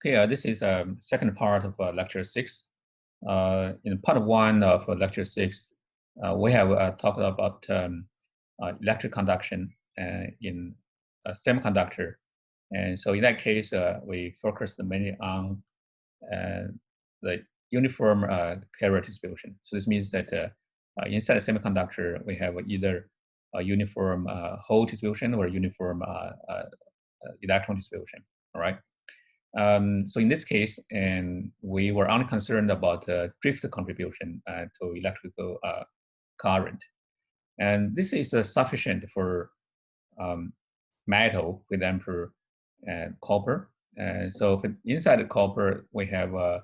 Okay, this is second part of lecture 6. In part 1 of lecture 6, we have talked about electric conduction in a semiconductor. And so in that case, we focused mainly on the uniform carrier distribution. So this means that inside a semiconductor, we have either a uniform hole distribution or uniform electron distribution, all right? So in this case, and we were only concerned about drift contribution to electrical current. And this is sufficient for metal, for example, copper. And so inside the copper, we have a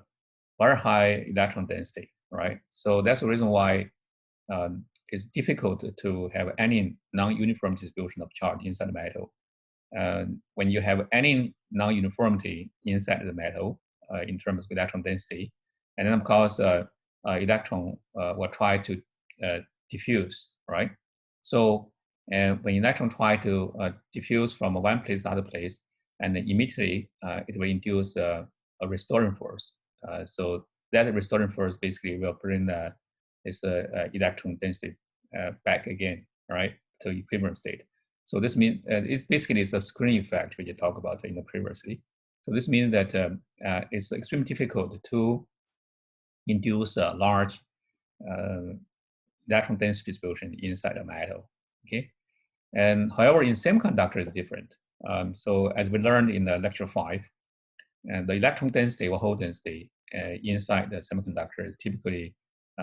very high electron density, right? So that's the reason why it's difficult to have any non-uniform distribution of charge inside the metal. When you have any non-uniformity inside the metal in terms of electron density, and then of course electron will try to diffuse, right? So when electron try to diffuse from one place to other place, and then immediately it will induce a restoring force. So that restoring force basically will bring this electron density back again, right, to equilibrium state. So this means it's basically a screening effect which you talked about previously. So this means that it's extremely difficult to induce a large electron density distribution inside a metal. Okay, and however, in semiconductor it's different. So as we learned in lecture 5, the electron density or hole density inside the semiconductor is typically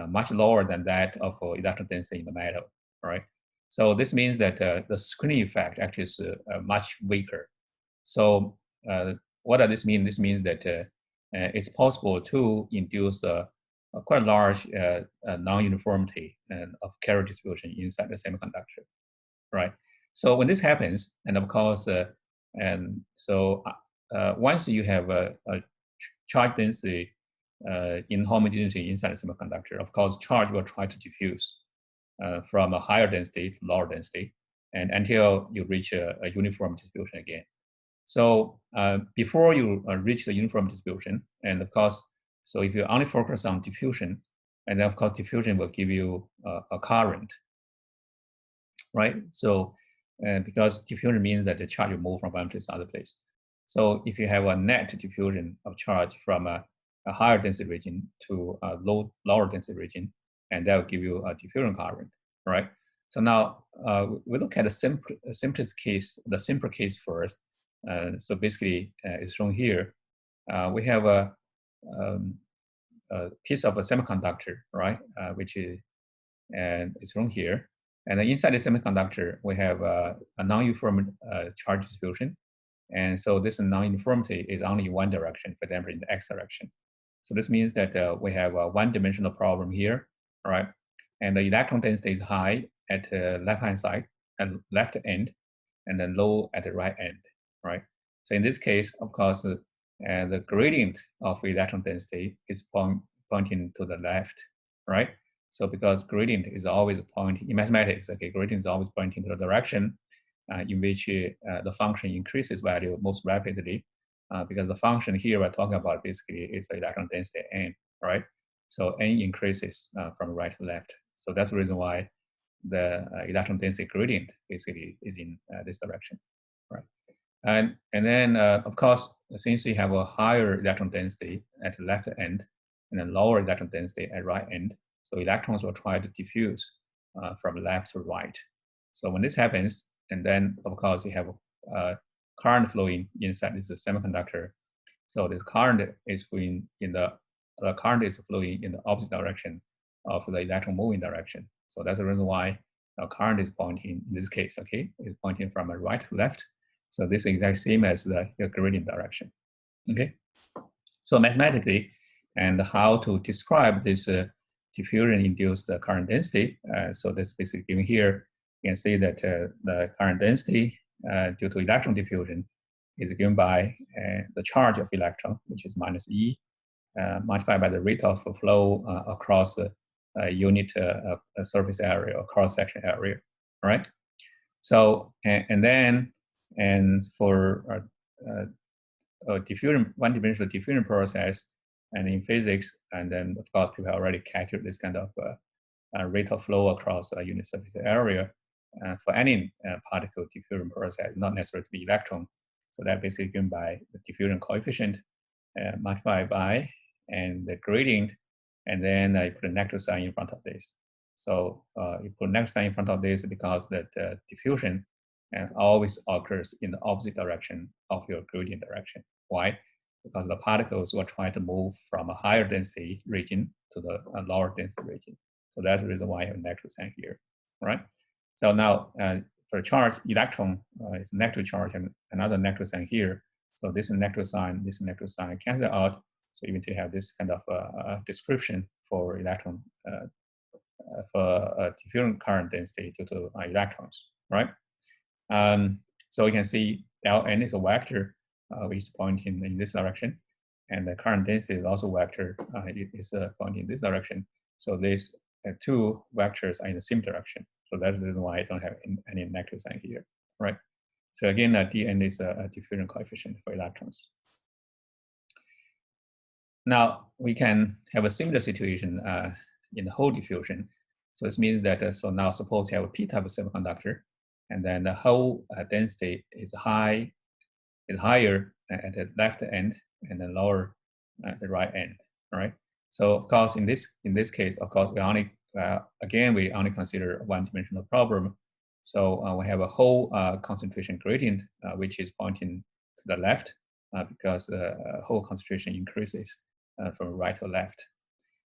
much lower than that of electron density in the metal, right? So this means that the screening effect actually is much weaker. So what does this mean? This means that it's possible to induce a quite large non-uniformity of carrier distribution inside the semiconductor, right? So when this happens, and of course, once you have a charge density inhomogeneity inside the semiconductor, of course, charge will try to diffuse from a higher density to lower density, and until you reach a uniform distribution again. So before you reach the uniform distribution, and of course, so if you only focus on diffusion, and then of course diffusion will give you a current, right? So because diffusion means that the charge will move from one place to other place. So if you have a net diffusion of charge from a higher density region to a lower density region, and that will give you a diffusion current, right? So now we look at the simplest case, the simpler case first. So basically, it's shown here. We have a piece of a semiconductor, right? Which is it's shown here. And inside the semiconductor, we have a non-uniform charge distribution. And so this non-uniformity is only in one direction, for example, in the x direction. So this means that we have a one-dimensional problem here, right? And the electron density is high at the left-hand side, at left end, and then low at the right end, right? So in this case, of course, the gradient of electron density is pointing to the left, right? So because gradient is always pointing, in mathematics, okay, gradient is always pointing to the direction in which the function increases value most rapidly, because the function here we're talking about basically is the electron density n, right? So n increases from right to left. So that's the reason why the electron density gradient basically is in this direction, right? And then, of course, since you have a higher electron density at the left end and a lower electron density at right end, so electrons will try to diffuse from left to right. So when this happens, and then, of course, you have current flowing inside this semiconductor. So this current is flowing in the current is flowing in the opposite direction of the electron moving direction. So that's the reason why current is pointing, in this case, okay, is pointing from a right to left. So this is exactly same as the gradient direction, okay? So mathematically, and how to describe this diffusion-induced current density. So this basically given here. You can see that the current density due to electron diffusion is given by the charge of electron, which is minus E, multiplied by the rate of flow across the unit surface area or cross-section area, all right? So, and for diffusion, one-dimensional diffusion process, and in physics, and then of course people already calculate this kind of rate of flow across a unit surface area for any particle diffusion process, not necessarily to be electron. So that basically given by the diffusion coefficient multiplied by and the gradient, and then I put a negative sign in front of this. So you put a negative sign in front of this because that diffusion always occurs in the opposite direction of your gradient direction. Why? Because the particles will try to move from a higher density region to the lower density region. So that's the reason why I have a negative sign here, right? So now for charge, electron is negative charge and another negative sign here. So this negative sign cancel out. So even to have this kind of description for electron for diffusion current density due to electrons, right? So you can see Ln is a vector which is pointing in this direction, and the current density is also vector. It is pointing in this direction. So these two vectors are in the same direction. So that's the reason why I don't have any negative sign here, right? So again, Dn is a diffusion coefficient for electrons. Now we can have a similar situation in the hole diffusion. So this means that so now suppose you have a p-type of semiconductor, and then the hole density is higher at the left end and then lower at the right end. All right. So of course in this case, of course we only we only consider a one-dimensional problem. So we have a whole concentration gradient which is pointing to the left because whole concentration increases from right to left.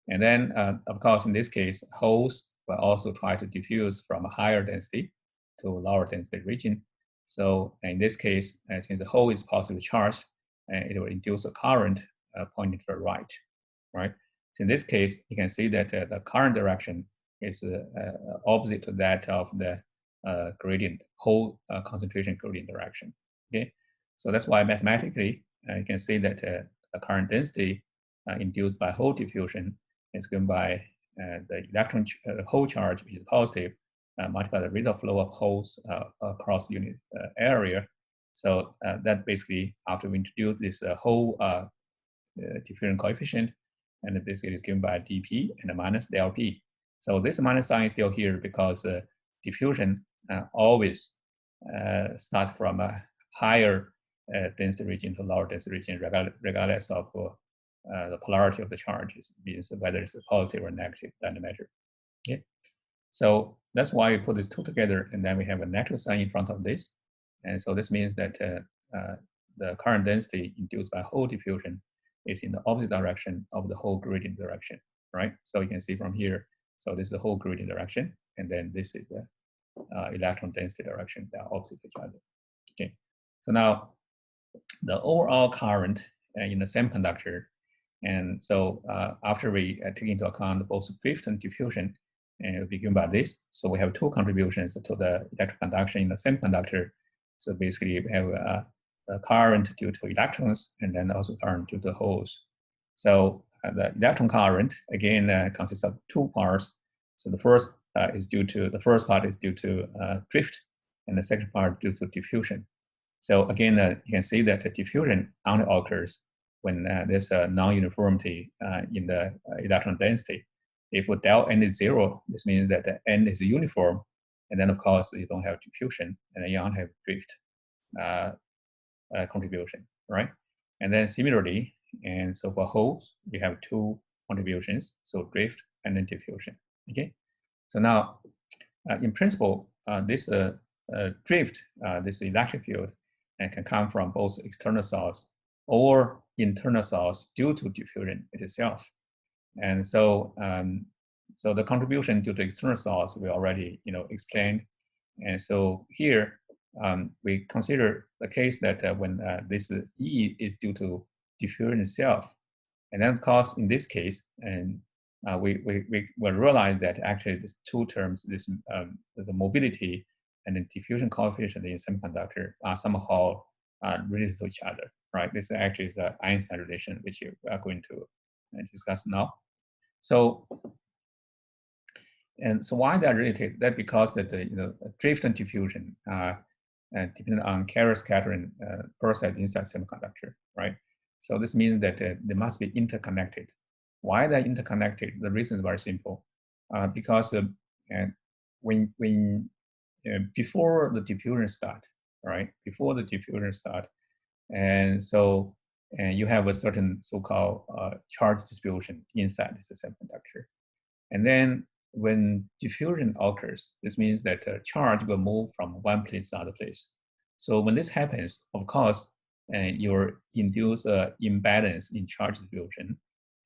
And then of course in this case, holes will also try to diffuse from a higher density to a lower density region. So in this case, since the hole is positively charged, it will induce a current pointing to the right, right? So in this case, you can see that the current direction is opposite to that of the gradient, hole concentration gradient direction, okay? So that's why mathematically, you can see that the current density induced by hole diffusion is given by the electron hole charge, which is positive, multiplied by the rate of flow of holes across unit area. So that basically, after we introduce this whole diffusion coefficient, and basically is given by dp and minus del p. So this minus sign is still here because diffusion always starts from a higher density region to lower density region, regardless of the polarity of the charges, means whether it's positive or negative, doesn't matter. Okay. So that's why we put these two together, and then we have a negative sign in front of this. And so this means that the current density induced by hole diffusion is in the opposite direction of the whole gradient direction, right? So you can see from here, so this is the whole gradient direction, and then this is the electron density direction. They are opposite each other. Okay, so now the overall current in the semiconductor, and so after we take into account both drift and diffusion, and we begin by this. So we have two contributions to the electric conduction in the semiconductor. So basically we have a current due to electrons, and then also current due to holes. So the electron current again consists of two parts. So the first part is due to drift, and the second part due to diffusion. So again, you can see that the diffusion only occurs when there's a non-uniformity in the electron density. If del n is 0, this means that the n is uniform, and then of course you don't have diffusion, and then you don't have drift contribution, right? And then similarly, and so for holes, we have two contributions, so drift and then diffusion. Okay, so now in principle, this drift, this electric field, can come from both external source or internal source due to diffusion itself. And so, so the contribution due to external source we already explained. And so here we consider the case that when this E is due to diffusion itself, and then of course in this case, and we will realize that actually these two terms, this the mobility and the diffusion coefficient in semiconductor are somehow related to each other, right? This actually is the Einstein relation, which we are going to discuss now. So, and so why they're related? That because that the drift and diffusion depend on carrier scattering process inside semiconductor, right? So this means that they must be interconnected. Why they're interconnected? The reason is very simple. Because when before the diffusion start, right? Before the diffusion start, and so you have a certain so-called charge distribution inside this semiconductor. And then when diffusion occurs, this means that charge will move from one place to another place. So when this happens, of course, you induce imbalance in charge distribution,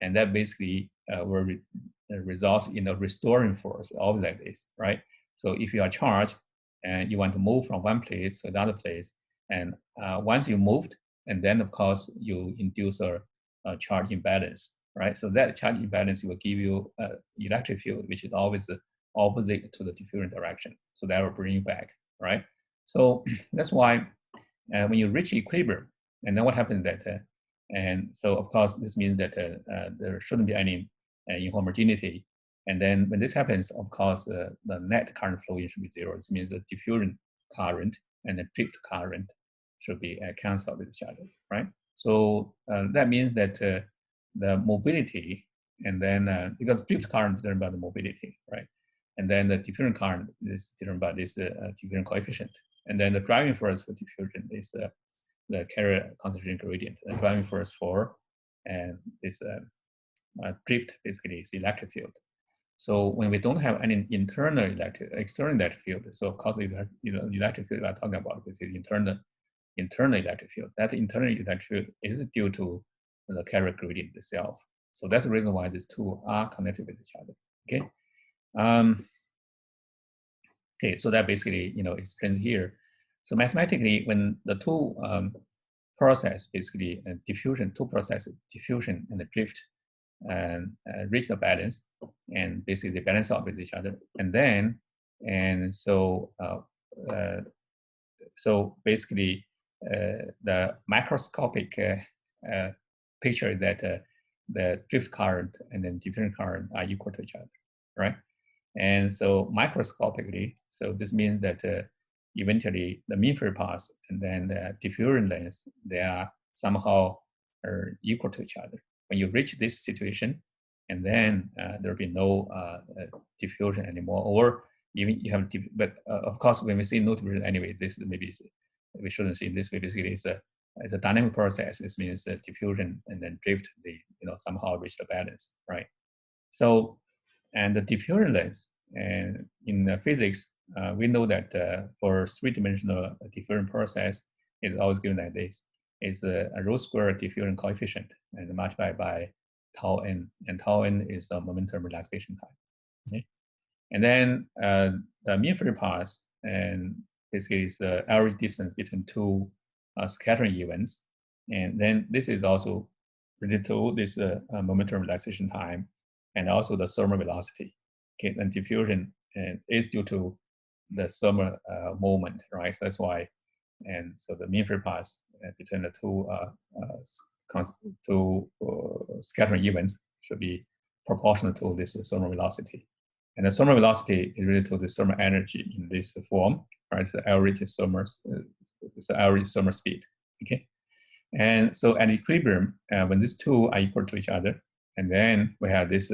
and that basically will result in a restoring force of like this, right? So if you are charged and you want to move from one place to another place, and once you moved, and then of course you induce a charge imbalance, right? So that charge imbalance will give you electric field, which is always opposite to the diffusion direction. So that will bring you back, right? So that's why when you reach equilibrium, and then what happens that, and so of course this means that there shouldn't be any inhomogeneity. And then when this happens, of course, the net current flowing should be zero. This means the diffusion current and the drift current should be cancelled with each other, right? So that means that the mobility, and then because drift current is driven by the mobility, right? And then the diffusion current is driven by this diffusion coefficient. And then the driving force for diffusion is the carrier concentration gradient. The driving force for this drift basically is electric field. So when we don't have any external electric field, so of course the electric field we're talking about is internal electric field. That internal electric field is due to the carrier gradient itself. So that's the reason why these two are connected with each other. Okay. Okay. So that basically explains here. So mathematically, when the two process basically two processes, diffusion and the drift, and reach the balance, and basically they balance out with each other, and then so basically the microscopic picture that the drift current and then diffusion current are equal to each other, right? And so microscopically, so this means that eventually the mean free path and then the diffusion length, they are somehow equal to each other. When you reach this situation, and then there'll be no diffusion anymore, or even you have, but of course, when we see no diffusion anyway, this maybe we shouldn't see this way. Basically, it's a dynamic process. This means that diffusion and then drift, they somehow reach the balance, right? So, and the diffusion length, and in physics, we know that for three-dimensional diffusion process is always given like this. Is a rho square diffusion coefficient and multiplied by tau n, and tau n is the momentum relaxation time. Okay, and then the mean free path, and basically is the average distance between two scattering events, and then this is also related to this momentum relaxation time, and also the thermal velocity. Okay, and diffusion is due to the thermal moment, right? So that's why, and so the mean free path between the two scattering events should be proportional to this thermal velocity. And the thermal velocity is related to the thermal energy in this form, right? It's the average thermal, it's the average thermal speed. Okay, and so at equilibrium, when these two are equal to each other, and then we have this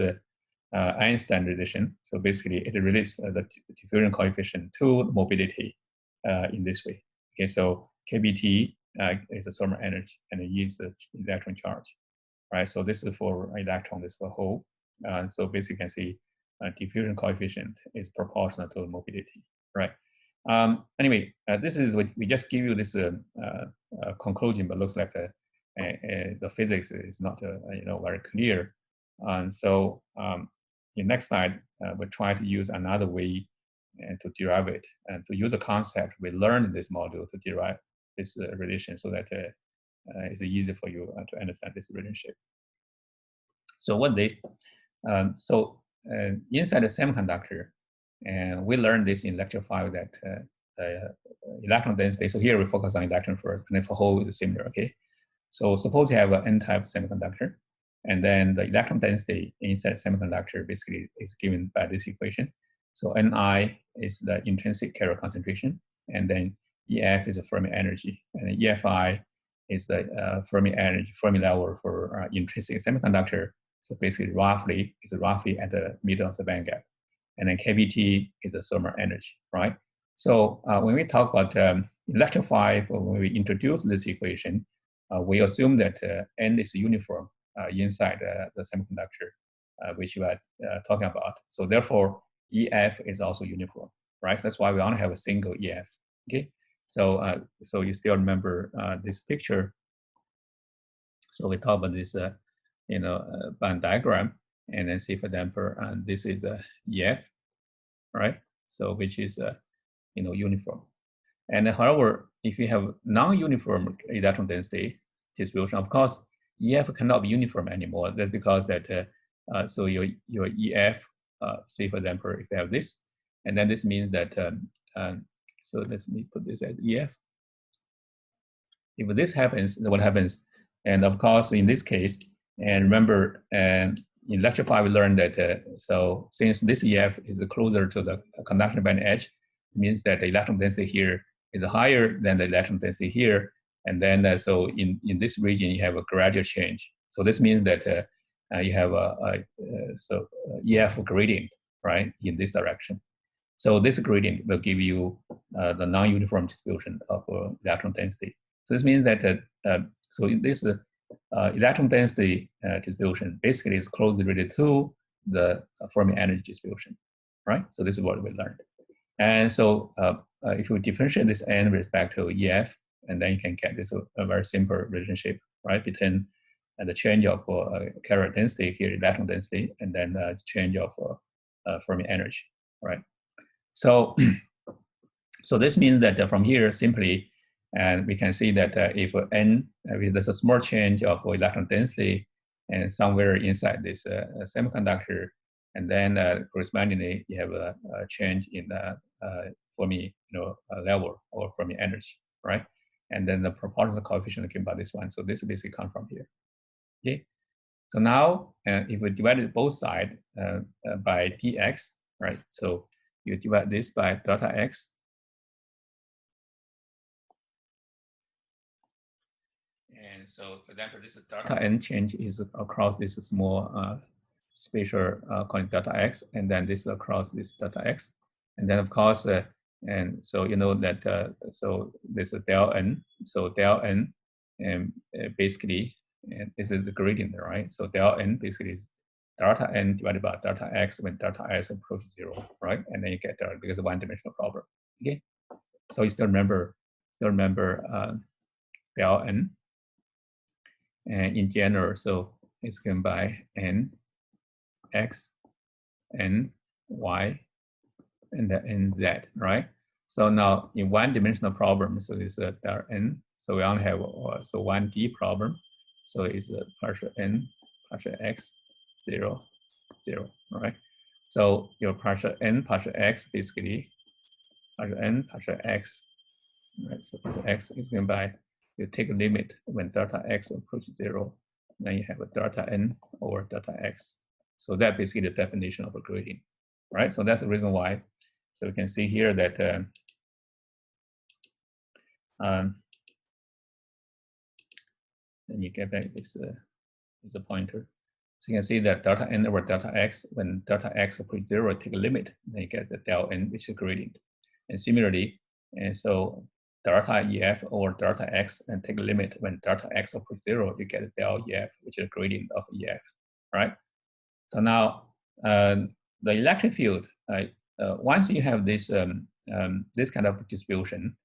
Einstein relation. So basically, it relates the diffusion coefficient to mobility in this way. Okay, so KBT is the thermal energy, and E is the electron charge, right? So this is for electron, this is for hole. So basically, you can see diffusion coefficient is proportional to mobility, right? Anyway, this is what we just give you this conclusion, but looks like the physics is not very clear. So in next slide, we'll try to use another way to derive it, and to use a concept we learned in this module to derive this relation, so that it's easy for you to understand this relationship. So what this, inside the semiconductor, and we learned this in lecture 5 that the electron density. So here we focus on electron first, and then for hole is similar. Okay, so suppose you have an N-type semiconductor, and then the electron density inside semiconductor basically is given by this equation. So Ni is the intrinsic carrier concentration, and then EF is the Fermi energy, and EFI is the Fermi energy, Fermi level for intrinsic semiconductor. So basically, roughly at the middle of the bandgap, and then KBT is the thermal energy, right? So when we talk about lecture 5, when we introduce this equation, we assume that N is uniform inside the semiconductor, which we are talking about. So therefore, EF is also uniform, right? So that's why we only have a single EF. Okay, so so you still remember this picture. So we talk about this, band diagram, and then see, for example, this is EF, right? So which is uniform. And however, if you have non-uniform electron density distribution, of course, EF cannot be uniform anymore. That's because that so your EF, say for example, if you have this, and then this means that so let me put this as EF. If this happens, then what happens? And of course, in this case, and remember, in lecture 5, we learned that so since this EF is closer to the conduction band edge, it means that the electron density here is higher than the electron density here. And then so in this region, you have a gradual change. So this means that you have EF gradient, right, in this direction. So this gradient will give you the non-uniform distribution of electron density. So this means that so in this electron density distribution basically is closely related to the Fermi energy distribution, right? So this is what we learned. And so if you differentiate this N with respect to EF, and then you can get this a very simple relationship, right, between the change of carrier density here, electron density, and then the change of Fermi energy, right? So, so this means that from here simply, and we can see that if N, there's a small change of electron density, and somewhere inside this semiconductor, and then correspondingly you have a change in the Fermi level or Fermi energy, right? And then the proportional coefficient given by this one. So this basically comes from here. Okay. So now if we divide both sides by dx, right? So you divide this by delta x. And so, for example, this delta n change is across this small spatial called delta x, and then this across this delta x. And then, of course, and so you know that, so this is del n. So del n, and basically, and this is the gradient, right? So del n basically is delta n divided by delta x when delta x approaches 0, right? And then you get there because of one-dimensional problem. Okay, so you still remember del n, and in general, so it's given by n, x, n, y, and the nz, right? So now in one-dimensional problem, so it's a del n. So we only have so 1D problem. So it's a partial n, partial x, 0, 0, right? So your partial n, partial x, basically partial n, partial x, right? So partial x is given by, you take a limit when delta x approaches 0, then you have a delta n over delta x. So that basically the definition of a gradient, right? So that's the reason why. So you can see here that then you get back this is a pointer. So you can see that delta n over delta x, when delta x approaches 0, take a limit, then you get the del n, which is a gradient. And similarly, and so delta EF over delta X, and take a limit when delta X approaches 0, you get del EF, which is a gradient of EF, right? So now the electric field, once you have this this kind of distribution,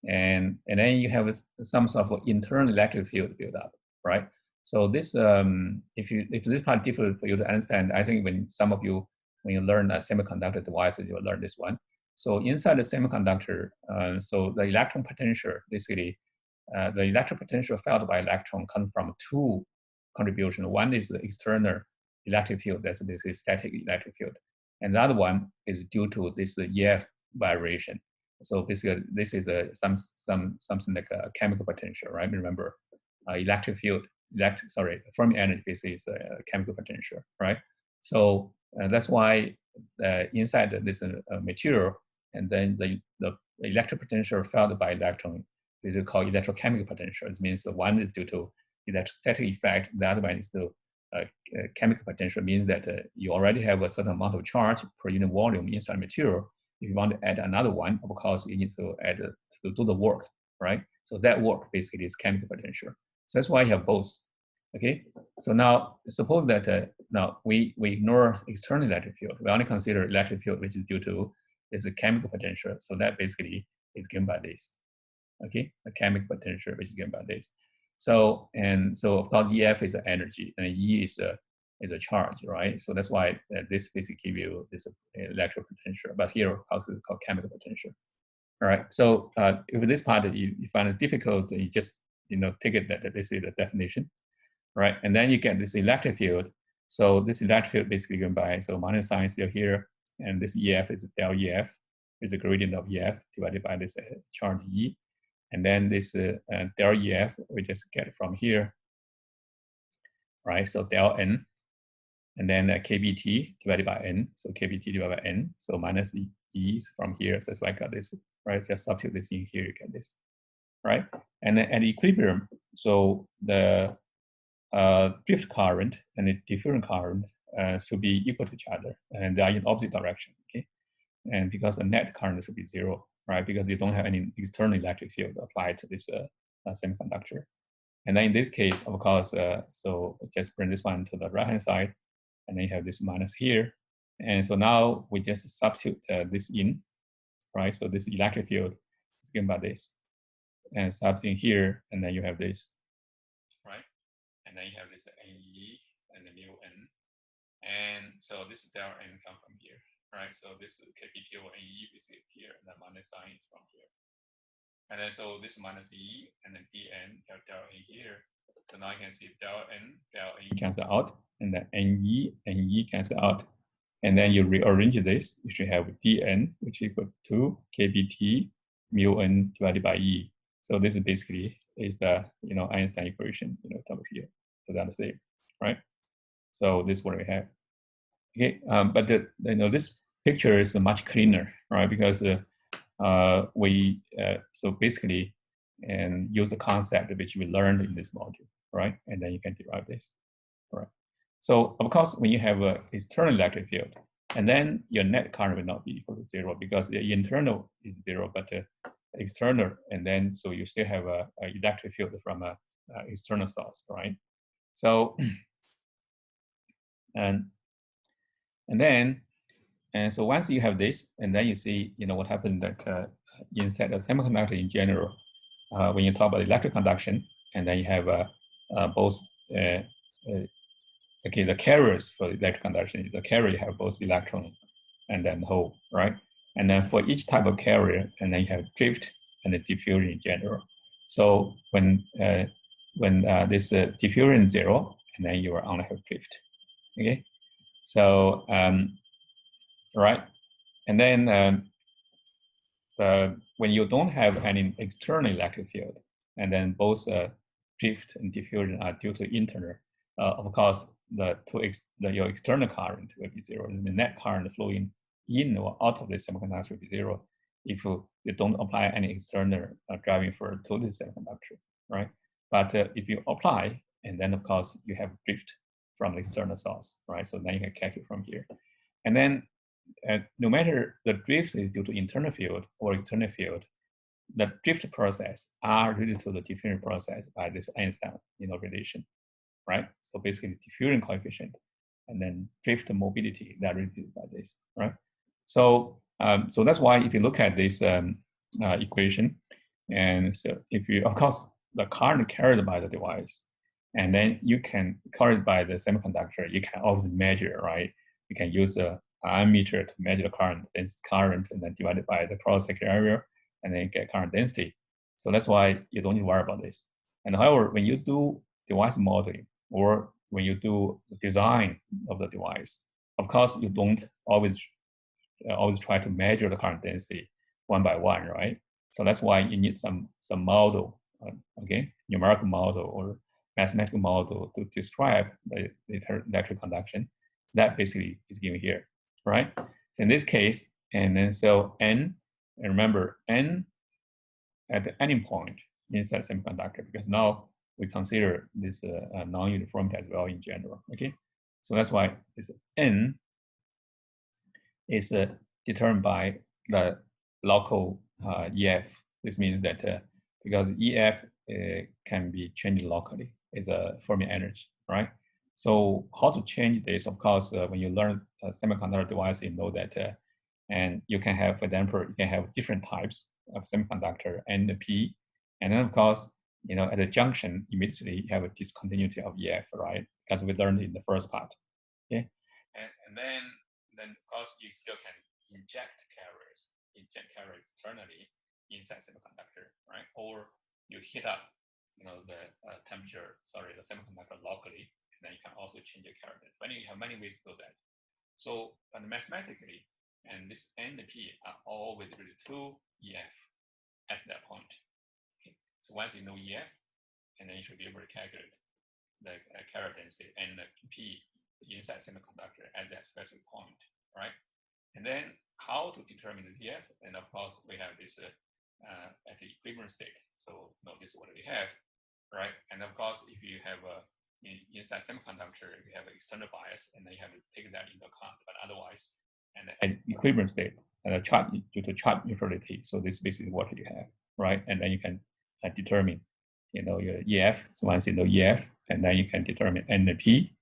and then you have some sort of internal electric field built up, right? So this, if this part difficult for you to understand, I think when some of you, when you learn semiconductor devices, you will learn this one. So inside the semiconductor, so the electron potential, basically, the electric potential felt by electron comes from two contributions. One is the external electric field, that's basically static electric field. And the other one is due to this EF variation. So basically, this is something like a chemical potential, right? Remember, electric field, Fermi energy basically is a chemical potential, right? So that's why inside this material, and then the electric potential felt by electron this is called electrochemical potential. It means the one is due to electrostatic effect, the other one is due to chemical potential, means that you already have a certain amount of charge per unit volume inside material. If you want to add another one, of course, you need to add to do the work, right? So that work basically is chemical potential. So that's why you have both. Okay. So now suppose that now we ignore external electric field. We only consider electric field which is due to this chemical potential. So that basically is given by this. Okay, a chemical potential which is given by this. So so of course EF is the energy and E is a charge, right? So that's why this basically give you this electric potential. But here also it's called chemical potential. All right. So if this part you find it difficult, you just take it that this is the definition, right? And then you get this electric field. So this electric field basically given by minus sign still here, and this EF is del EF is the gradient of EF divided by this charge E. And then this del EF, we just get from here, right? So del N, and then KBT divided by N. So KBT divided by N. So minus E is from here. So that's why I got this, right? Just substitute this in here, you get this, right? And then at equilibrium, so the drift current and the diffusion current should be equal to each other, and they are in opposite direction, okay? And because the net current should be zero, right? Because you don't have any external electric field applied to this semiconductor. And then in this case, of course, so just bring this one to the right-hand side, and then you have this minus here. And so now we just substitute this in, right? So this electric field is given by this. And substitute here, and then you have this, right? And then you have this NE and the mu N. And so this del N come from here. Right, so this KPT or NE is here, and the minus sign is from here. And then so this minus E and then dN del N here. So now you can see del N cancel out, and then NE cancel out. And then you rearrange this, you should have dN, which is equal to KBT mu N divided by E. So this is basically is the Einstein equation, top of here. So that's the same, right? So this is what we have. Okay, but this picture is much cleaner, right? Because we so basically use the concept which we learned in this module, right? And then you can derive this, right? So of course, when you have an external electric field, and then your net current will not be equal to zero because the internal is zero, but external, and then so you still have a electric field from a external source, right? So and so once you have this, and then you see, what happened that inside a semiconductor in general, when you talk about electric conduction, and then you have both, okay, the carriers for electric conduction, the carrier have both electron and then hole, right? And then for each type of carrier, and then you have drift and the diffusion in general. So when this diffusion is zero, and then you will only have drift, okay? So, right, and then when you don't have any external electric field, and then both drift and diffusion are due to internal, of course, your external current will be zero. The net current flowing in or out of the semiconductor will be zero if you don't apply any external driving force to the semiconductor, right? But if you apply, and then of course you have drift from the external source, right? So then you can calculate from here. And then no matter the drift is due to internal field or external field, the drift process are related to the diffusion process by this Einstein relation, right? So basically diffusion coefficient and then drift mobility that are related by this, right? So so that's why if you look at this equation, and so if you, of course, the current carried by the device, and then you can carried by the semiconductor, you can always measure, right? You can use a ammeter to measure the current, and then divide it by the cross-section area, and then get current density. So that's why you don't need to worry about this. And however, when you do device modeling or when you do design of the device, of course, you don't always try to measure the current density one by one, right? So that's why you need some model, okay, numerical model or mathematical model to describe the electric conduction. That basically is given here, right? So in this case, and then so N, and remember N at any point, inside semiconductor, because now we consider this non-uniformity as well in general. Okay, so that's why this N is determined by the local EF. This means that because EF can be changed locally, it's a Fermi energy, right? So how to change this? Of course, when you learn semiconductor device, you know that, and you can have, for example, you can have different types of semiconductor N, P, and then of course, at the junction, immediately you have a discontinuity of EF, right? Because we learned in the first part. Okay, and then of course you still can inject carriers externally inside semiconductor, right? Or you heat up, the the semiconductor locally, and then you can also change the carriers. But you have many ways to do that. So, but mathematically, and this N and P are always related to EF at that point. Okay. So once you know EF, and then you should be able to calculate the carrier density and the P inside semiconductor at that specific point, right? And then how to determine the EF? And of course, we have this at the equilibrium state. So this is what we have, right? And of course, if you have inside semiconductor, you have external bias, and then you have to take that into account. But otherwise, and at equilibrium state, and due to charge neutrality, so this is basically what you have, right? And then you can determine, your EF. So once you know EF, and then you can determine N and P.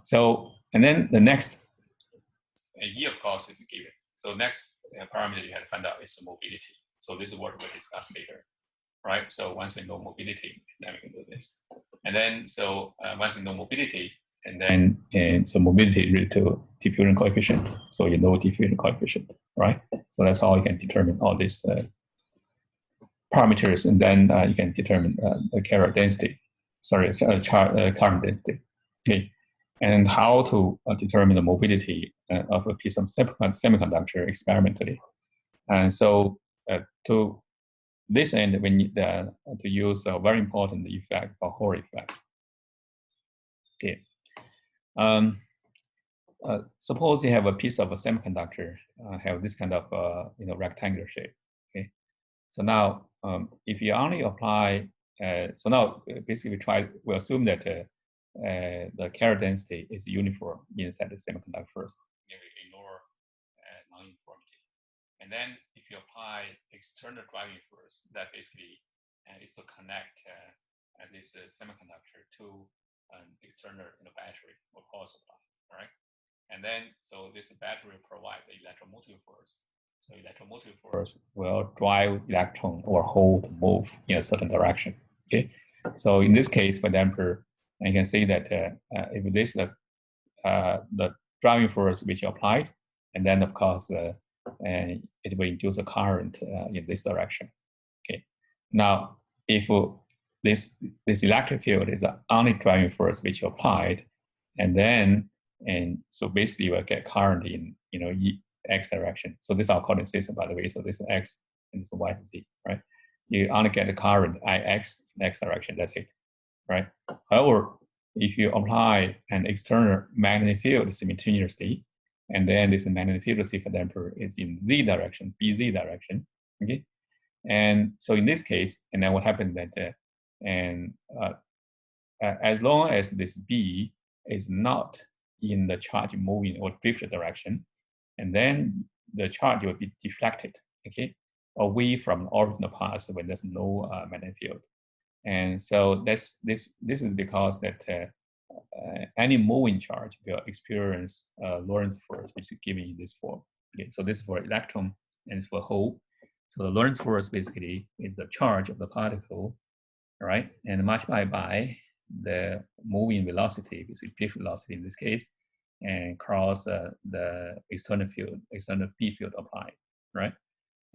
So, and then the next E, of course, is given. So next parameter you have to find out is mobility. So this is what we'll discuss later, right? So once we know mobility, then we can do this. And then, so once you know mobility, so mobility related to diffusion coefficient. So you know diffusion coefficient, right? So that's how you can determine all these parameters, and then you can determine the carrier density. Current density. Okay. And how to determine the mobility of a piece of semiconductor experimentally. And so to this end, we need to use a very important effect called Hall effect. Okay. Suppose you have a piece of a semiconductor have this kind of rectangular shape. Okay. So now, if you only apply, so now basically we assume that the carrier density is uniform inside the semiconductor first. We ignore non-uniformity. And then if you apply external driving force, that basically is to connect this semiconductor to an external battery or power supply, right? And then, so this battery provides the electromotive force. So electromotive force will drive electron or hole to move in a certain direction. Okay. So in this case, for example, you can see that if this is the driving force which you applied, and then of course it will induce a current in this direction. Okay. Now, if this electric field is the only driving force which you applied, and so basically you will get current in X direction. So this is our coordinate system, by the way. So this is X and this is Y and Z, right? You only get the current IX in X direction. That's it, right? However, if you apply an external magnetic field simultaneously, and then this magnetic field, for example, is in Z direction, BZ direction, okay? And so in this case, and then what happens that, as long as this B is not in the charge moving or drift direction, and then the charge will be deflected, okay, away from the original path when there's no magnetic field. And so this is because that any moving charge will experience Lorentz force, which is given in this form. Okay, so this is for electron and it's for hole. So the Lorentz force basically is the charge of the particle, right, and multiplied by the moving velocity, which is drift velocity in this case, and cross the external B field applied, right?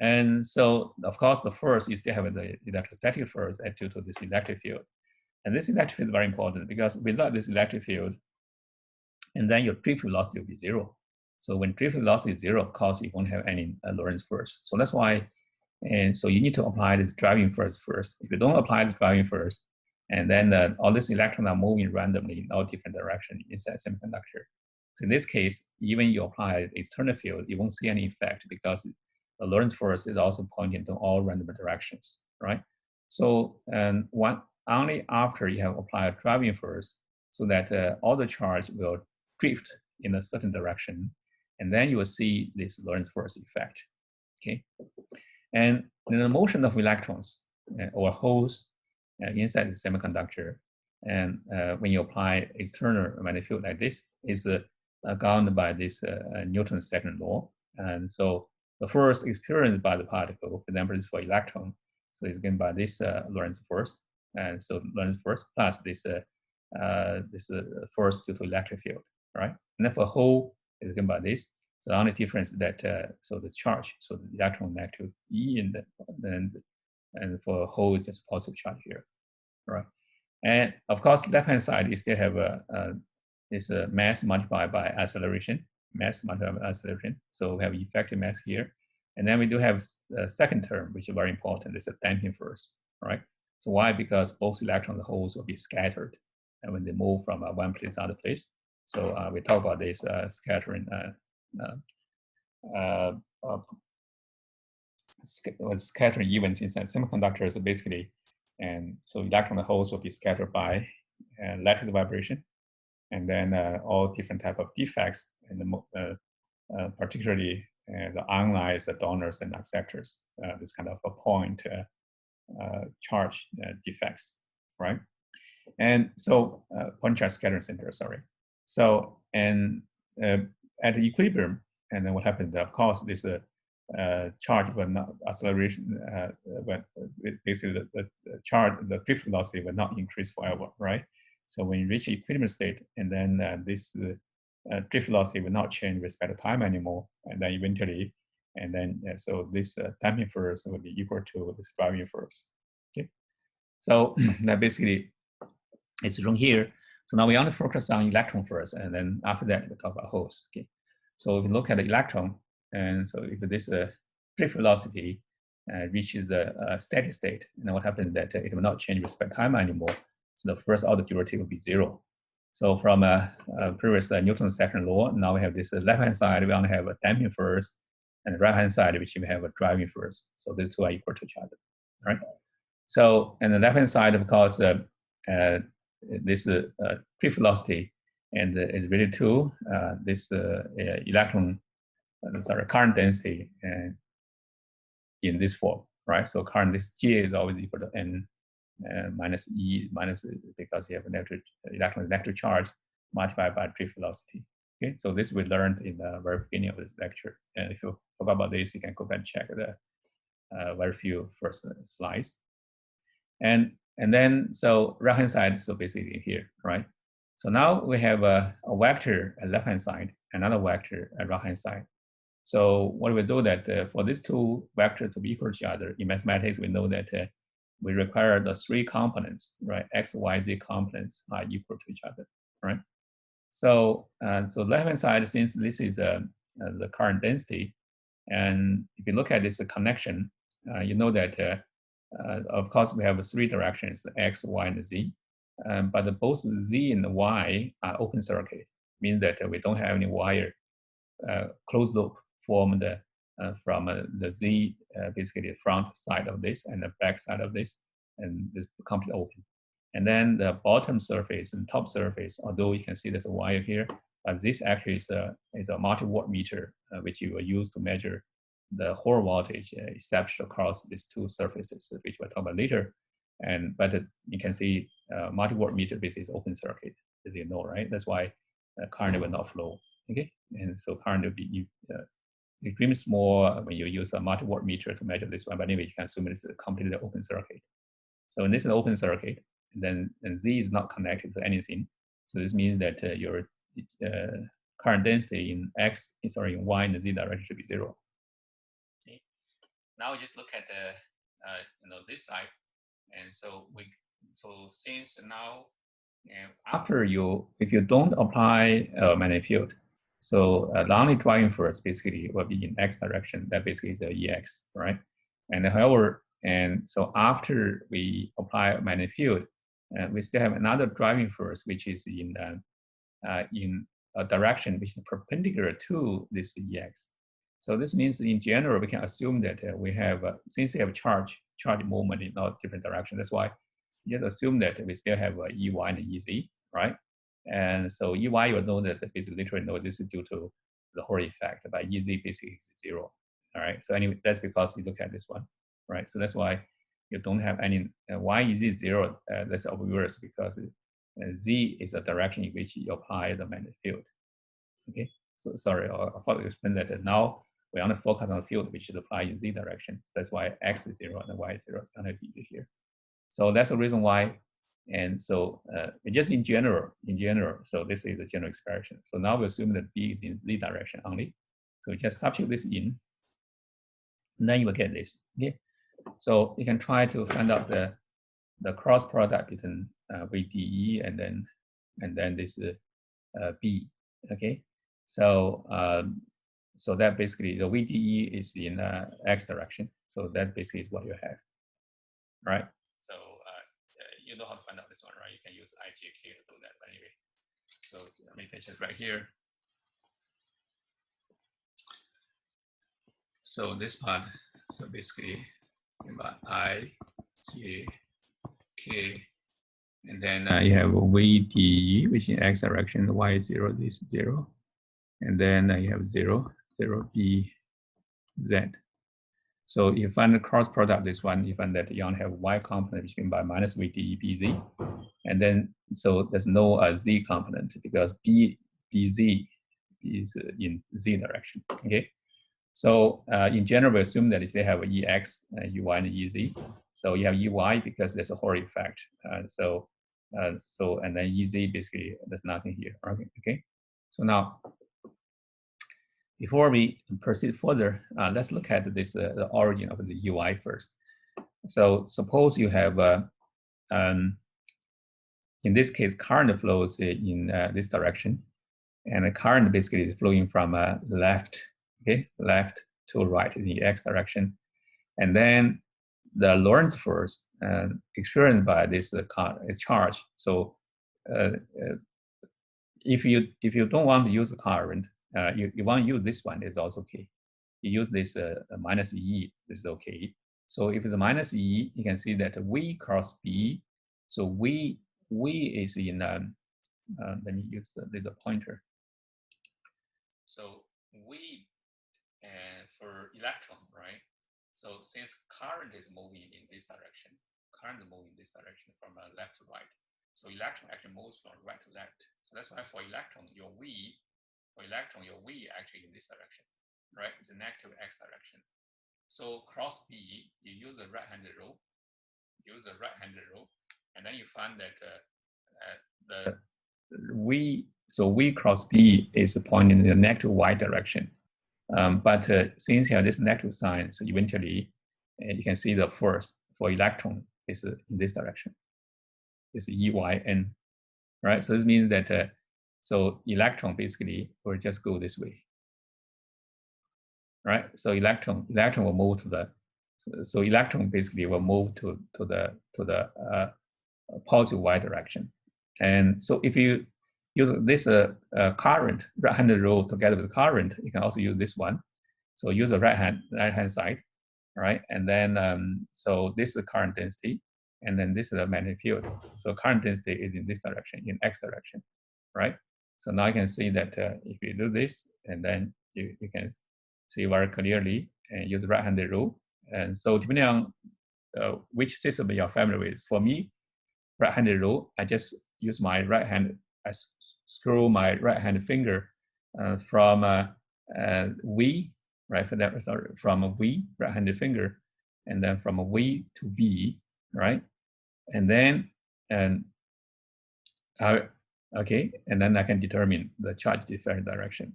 And so, of course, the first, you still have the electrostatic force due to this electric field. And this electric field is very important because without this electric field, and then your drift velocity will be zero. So when drift velocity is zero, of course, you won't have any Lorentz force. So that's why, and so you need to apply this driving force first. If you don't apply this driving force, and then all these electrons are moving randomly in all different directions inside semiconductor. So in this case, even you apply external field, you won't see any effect because the Lorentz force is also pointing to all random directions, right? So only after you have applied driving force, so that all the charge will drift in a certain direction, and then you will see this Lorentz force effect. Okay, and the motion of electrons or holes inside the semiconductor, and when you apply external magnetic field like this, is governed by this Newton's second law. And so the force experienced by the particle, for example, is for electron, so it's given by this Lorentz force, and so Lorentz force plus this force due to electric field, right? And then for hole is given by this. So the only difference is that so the charge, so the electron negative E, and for hole is just positive charge here, right? And of course, left-hand side you still have this mass multiplied by acceleration, mass multiplied by acceleration. So we have effective mass here, and then we do have a second term, which is very important. It's a damping force, right? So why? Because both electrons and holes will be scattered, and when they move from one place to other place. So we talk about this scattering. Scattering events inside semiconductors, so basically, and so electron and holes will be scattered by lattice vibration, and then all different type of defects, and particularly the ionized donors and acceptors, this kind of a point charge defects, right? And so point charge scattering center, sorry. So and at equilibrium, and then what happens? Of course, this charge will not acceleration, but basically the charge, the drift velocity will not increase forever, right? So when you reach equilibrium state, and then this drift velocity will not change with respect to time anymore, and then eventually, and then so this damping force will be equal to this driving force. Okay, so that basically it's shown here. So now we want to focus on electron first, and then after that we talk about holes. Okay, so if you look at the electron, and so if this drift velocity reaches a steady state, and what happens is that it will not change with respect to time anymore. So the first order derivative will be 0. So from previous Newton's second law, now we have this left-hand side, we only have a damping force, and the right-hand side, which we have a driving force. So these two are equal to each other, right? So, and the left-hand side, of course, this drift velocity, and is related to this electron, current density in this form, right? So current, this G is always equal to N minus E minus, because you have an electric charge multiplied by drift velocity. Okay, so this we learned in the very beginning of this lecture. And if you forgot about this, you can go back and check the very few first slides. And then, so right-hand side, so basically here, right? So now we have a vector at left-hand side, another vector at right-hand side. So what we do that for these two vectors to be equal to each other, in mathematics, we know that we require the 3 components, right? X, Y, Z components are equal to each other, right? So, so left-hand side, since this is the current density, and if you look at this connection, you know that of course we have 3 directions, X, Y, and Z, but both Z and Y are open circuit, means that we don't have any wire closed loop formed from the Z, basically the front side of this and the back side of this, and this completely open. And then the bottom surface and top surface, although you can see there's a wire here, but this actually is a multi-watt meter, which you will use to measure the Hall voltage established across these 2 surfaces, which we'll talk about later. And but you can see multi-watt meter basically is open circuit, as you know, right? That's why current will not flow. Okay, and so current will be extremely small when you use a multi-watt meter to measure this one. But anyway, you can assume it's a completely open circuit. So when this is an open circuit, then Z is not connected to anything. So this means that your current density in X, sorry, in Y and the Z direction should be 0. Okay. Now we just look at the this side, and so since now after if you don't apply a magnetic field, so the only driving force basically will be in X direction. That basically is a EX, right? And however, and so after we apply a magnetic field, we still have another driving force, which is in a direction which is perpendicular to this EX. So this means in general, we can assume that we have, since we have charge charge movement in all different directions. That's why you just assume that we still have EY and EZ, right? And so EY, you'll know that basically literally know this is due to the Hori effect, but EZ basically is 0. All right. So anyway, that's because you look at this one, right? So that's why you don't have any y is 0. That's obvious because z is the direction in which you apply the magnetic field. Okay. So sorry, I thought to explain that. Now we only focus on the field which is applied in z direction. So that's why x is 0 and y is 0. It's kind of easy here. So that's the reason why. And so just in general, so this is the general expression. So now we assume that B is in z direction only. So just substitute this in, and then you will get this. Okay. So you can try to find out the cross product between VDE and then this B. Okay. So so that basically the VDE is in x direction. So that basically is what you have, right? So you know how to find out this one, right? You can use IGK to do that. But anyway, so let me just right here. So this part, so basically about I, J, K, and then you have VD, which in x direction, y is 0, this is 0. And then you have 0, 0, B, Z. So you find the cross product, this one, you find that you only have y component, which is given by minus VD, BZ. And then, so there's no Z component because BZ is in Z direction, okay? So in general, we assume that they have EX, UY, and EZ. So you have EY because there's a Hori effect. So and then EZ basically there's nothing here. Okay. So now, before we proceed further, let's look at this the origin of the UI first. So suppose you have in this case current flows in this direction, and the current basically is flowing from left. Okay, left to right in the x direction, and then the Lorentz force experienced by this charge. So if you don't want to use the current, you want to use this one, is also okay. You use this minus E, this is okay. So if it's a minus E, you can see that V cross B. So V is in let me use there's a pointer. So V and for electron, right? So since current is moving in this direction, current is moving in this direction from left to right. So electron actually moves from right to left. So that's why for electron, your V actually in this direction, right? It's a negative x direction. So cross B, you use a right-handed rule, and then you find that the V, so V cross B is pointing in the negative y direction. But since you have this negative sign, so eventually you can see the force for electron is in this direction. It's EYN, right? So this means that so electron basically will just go this way, right? So electron will move to the so electron basically will move to the positive y direction. And so if you use this current right-handed rule together with the current, you can also use this one. So use the right hand side, right? And then so this is the current density, and then this is the magnetic field. So current density is in this direction, in x direction, right? So now you can see that if you do this, and then you can see very clearly and use the right-handed rule. And so depending on which system you're familiar with, for me, right-handed rule, I just use my right hand, I screw my right-hand finger from V, right? For that, sorry, from a V, right-handed finger, and then from a V to B, right? And then okay, and then I can determine the charge different direction.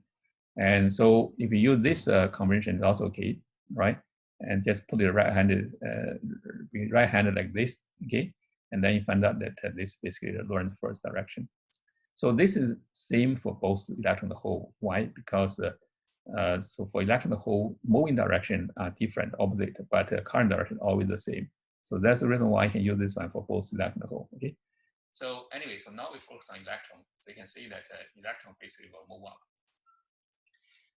And so if you use this convention, it's also okay, right? And just put it right-handed like this, okay? And then you find out that this basically the Lorentz force direction. So this is same for both electron the hole. Why? Because so for electron the hole, moving direction are different, opposite, but current direction always the same. So that's the reason why I can use this one for both electron the hole. Okay. So anyway, so now we focus on electron. So you can see that electron basically will move up.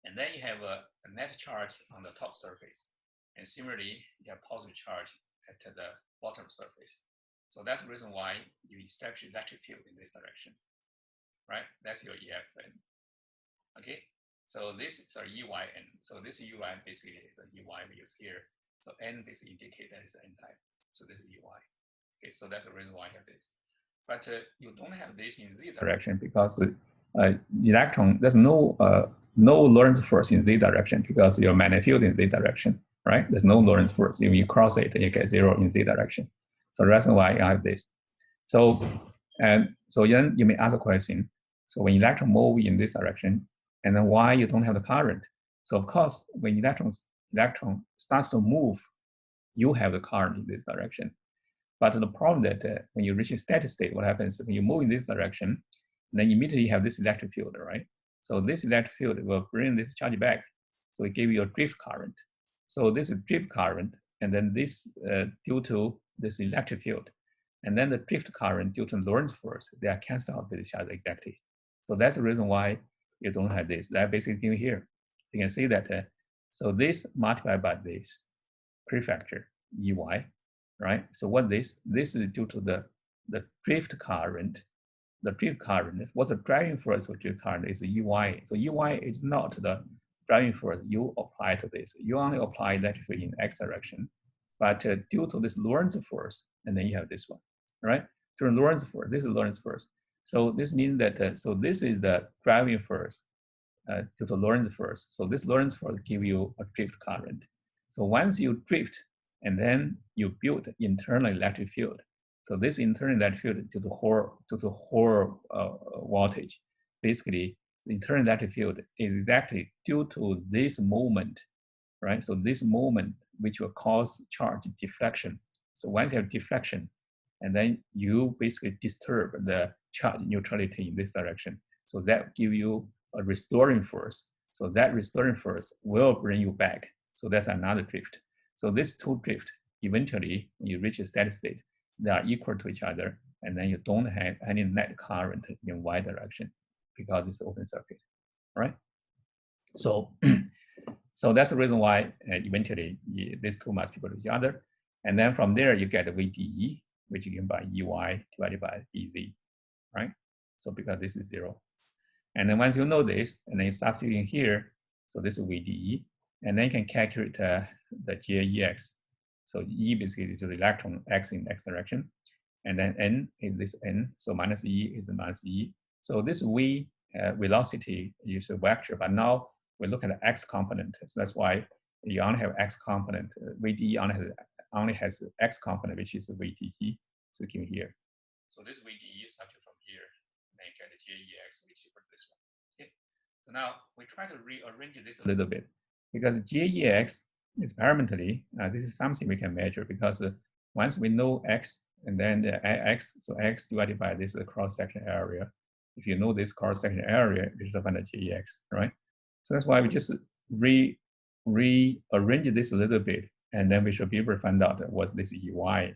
And then you have a net charge on the top surface. And similarly, you have positive charge at the bottom surface. So that's the reason why you establish electric field in this direction, right? That's your EFN. Okay, so this is our EYN. So this EY basically is the EY we use here. So N basically indicate that it's N type. So this is EY. Okay, so that's the reason why I have this. But you don't have this in Z direction because electron, there's no Lorentz force in Z direction because your magnetic field in Z direction, right? There's no Lorentz force. If you cross it, you get 0 in Z direction. So that's why I have this. So then you may ask a question. So when electron move in this direction, and then why you don't have the current? So of course, when electron starts to move, you have the current in this direction. But the problem that when you reach a steady state, what happens when you move in this direction, then immediately you have this electric field, right? So this electric field will bring this charge back. So it gives you a drift current. So this is drift current, and then this due to this electric field, and then the drift current due to Lorentz force, they are canceled out with each other exactly. So that's the reason why you don't have this. That basically given here. You can see that. So this multiplied by this prefactor EY. Right. So what this is due to the drift current. The drift current, what's the driving force for drift current is EY. So EY is not the driving force you apply to this. You only apply electric field in X direction. But due to this Lorentz force, and then you have this one, right? Through Lorentz force, this is Lorentz force. So this means that, so this is the driving force due to Lorentz force. So this Lorentz force give you a drift current. So once you drift, and then you build internal electric field. So this internal electric field to the whole voltage. Basically, the internal electric field is exactly due to this moment, right? So this moment which will cause charge deflection. So once you have deflection, and then you basically disturb the charge neutrality in this direction. So that give you a restoring force. So that restoring force will bring you back. So that's another drift. So these two drift, eventually, when you reach a steady state, they are equal to each other, and then you don't have any net current in Y direction because it's open circuit, right? So, so that's the reason why eventually these two must be equal to each other. And then from there, you get VDE, which is given by EY divided by BZ, right? So because this is 0. And then once you know this, and then you substitute in here, so this is VDE. And then you can calculate the JEX. So E basically to the electron, X in X direction. And then N is this N. So minus E is the minus E. So this V velocity is a vector, but now we look at the X component. So that's why you only have X component. VDE only has X component, which is VDE. So given here. So this VDE is substitute from here. Then you get the JEX, which is this one. Okay. So now we try to rearrange this a little bit. Because JEX experimentally, this is something we can measure because once we know X and then the X, so X divided by this cross-section area. If you know this cross-section area, you should find the JEX, right? So that's why we just rearrange this a little bit, and then we should be able to find out what this EY.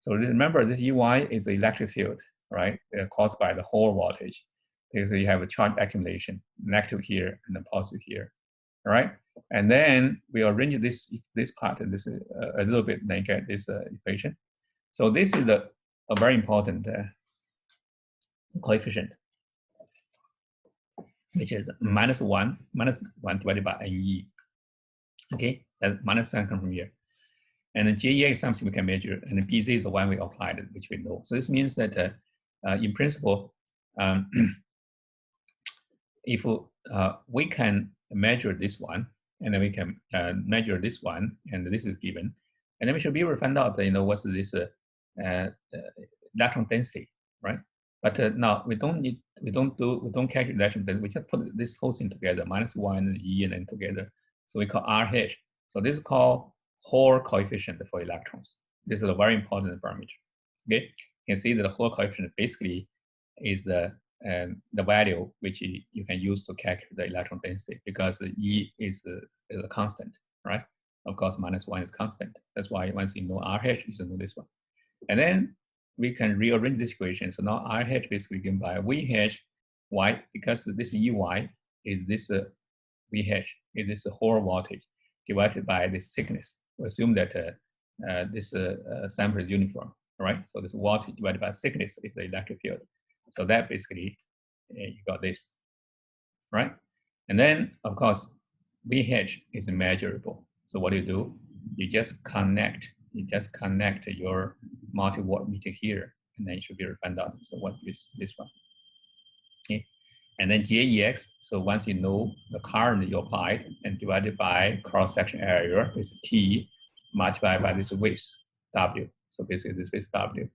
So remember, this EY is the electric field, right? Caused by the whole voltage. Because you have a charge accumulation, negative here and then positive here. All right, and then we arrange this part and this a little bit, then get this equation. So this is a very important coefficient, which is minus one divided by NE. Okay, that minus sign comes from here. And the JEX is something we can measure, and the BZ is the one we applied, which we know. So this means that in principle, if we can measure this one, and then we can measure this one, and this is given, and then we should be able to find out, what's this electron density, right? But now we don't calculate electron density. We just put this whole thing together, -1 and E and then together. So we call RH. So this is called Hall coefficient for electrons. This is a very important parameter. Okay, you can see that the Hall coefficient basically is the value which you can use to calculate the electron density, because E is a constant, right? Of course, -1 is constant. That's why once you know RH, you should know this one. And then we can rearrange this equation. So now RH basically given by VH, why? Because this EY is this VH, is this whole voltage divided by this thickness. We assume that this sample is uniform, right? So this watt divided by thickness is the electric field. So that basically, you got this, right? And then, of course, VH is measurable. So what do? You just connect your multi-watt meter here, and then you should be able to find out. So what is this one? Okay. And then JEX, so once you know the current you applied and divided by cross-section area is T multiplied by this width, W. So basically this is W.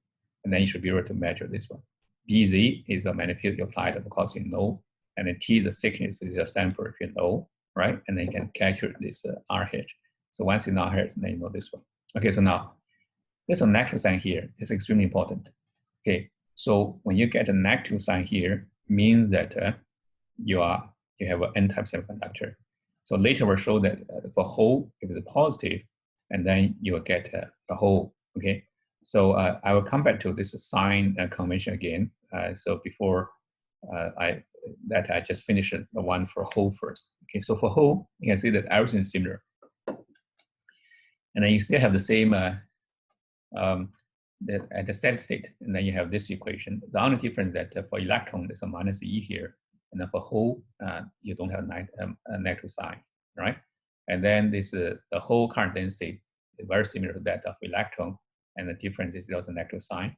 And then you should be able to measure this one. BZ is the magnetic you applied, of course you know. And then T, the thickness is your sample if you know, right? And then you can calculate this RH. So once you know RH, then you know this one. Okay, so now, there's a negative sign here. It's extremely important. Okay, so when you get a negative sign here, means that you have an N-type semiconductor. So later we'll show that for hole, if it's positive, and then you will get a hole. Okay, so I will come back to this sign convention again. So before I just finished the one for hole first. Okay, so for hole, you can see that everything is similar, and then you still have the same at the steady state, and then you have this equation. The only difference that for electron, there's a minus E here, and then for hole, you don't have a negative sign, right? And then this the whole current density is very similar to that of electron, and the difference is there's a negative sign.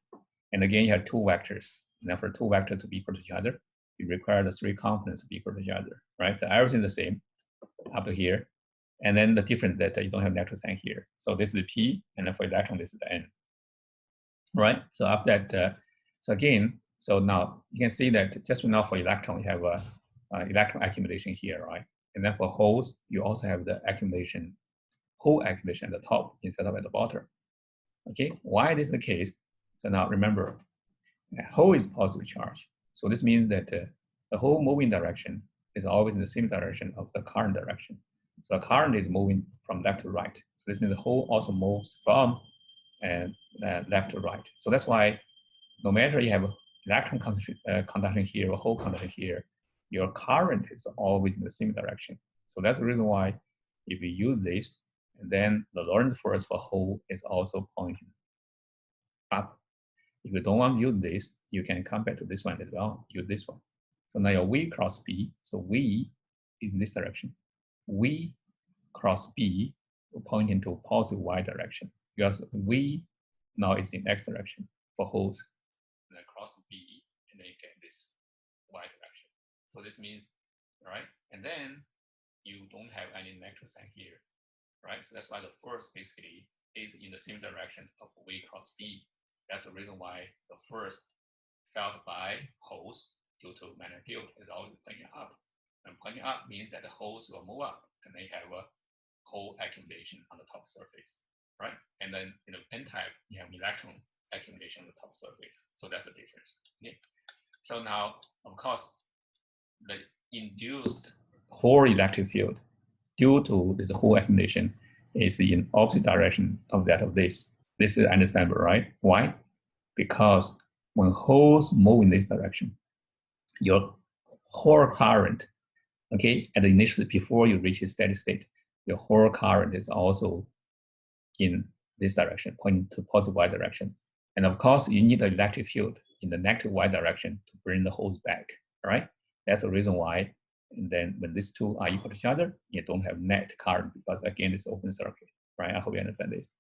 And again, you have two vectors. And then for two vectors to be equal to each other, you require the three components to be equal to each other, right? So everything is the same up to here. And then the difference that you don't have negative sign here. So this is the P, and then for electron, this is the N. Right. So after that, so again, so now you can see that just now for electron, you have a electron accumulation here, right? And then for holes, you also have the accumulation, hole accumulation at the top instead of at the bottom. Okay. Why this is the case? So now remember, a hole is positive charge. So this means that the whole moving direction is always in the same direction of the current direction. So the current is moving from left to right. So this means the hole also moves from left to right. So that's why no matter you have electron conduction here or hole conduction here, your current is always in the same direction. So that's the reason why if you use this, and then the Lorentz force for hole is also pointing up. If you don't want to use this, you can come back to this one as well, use this one. So now your V cross B, so V is in this direction. V cross B pointing to positive Y direction, because V now is in X direction for holes. And then cross B, and then you get this Y direction. So this means, right? And then you don't have any negative sign here, right? So that's why the force basically is in the same direction of V cross B. That's the reason why the force felt by holes due to magnetic field is always pointing up. And pointing up means that the holes will move up, and they have a hole accumulation on the top surface, right? And then in the N-type, you have electron accumulation on the top surface. So that's the difference. Okay. So now, of course, the induced Hall electric field due to this Hall accumulation is in opposite direction of that of this. This is understandable, right? Why? Because when holes move in this direction, your Hall current, okay, at the initial, before you reach a steady state, your Hall current is also in this direction, pointing to positive Y direction. And of course, you need an electric field in the negative Y direction to bring the holes back, right? That's the reason why. And then when these two are equal to each other, you don't have net current, because again, it's open circuit, right? I hope you understand this.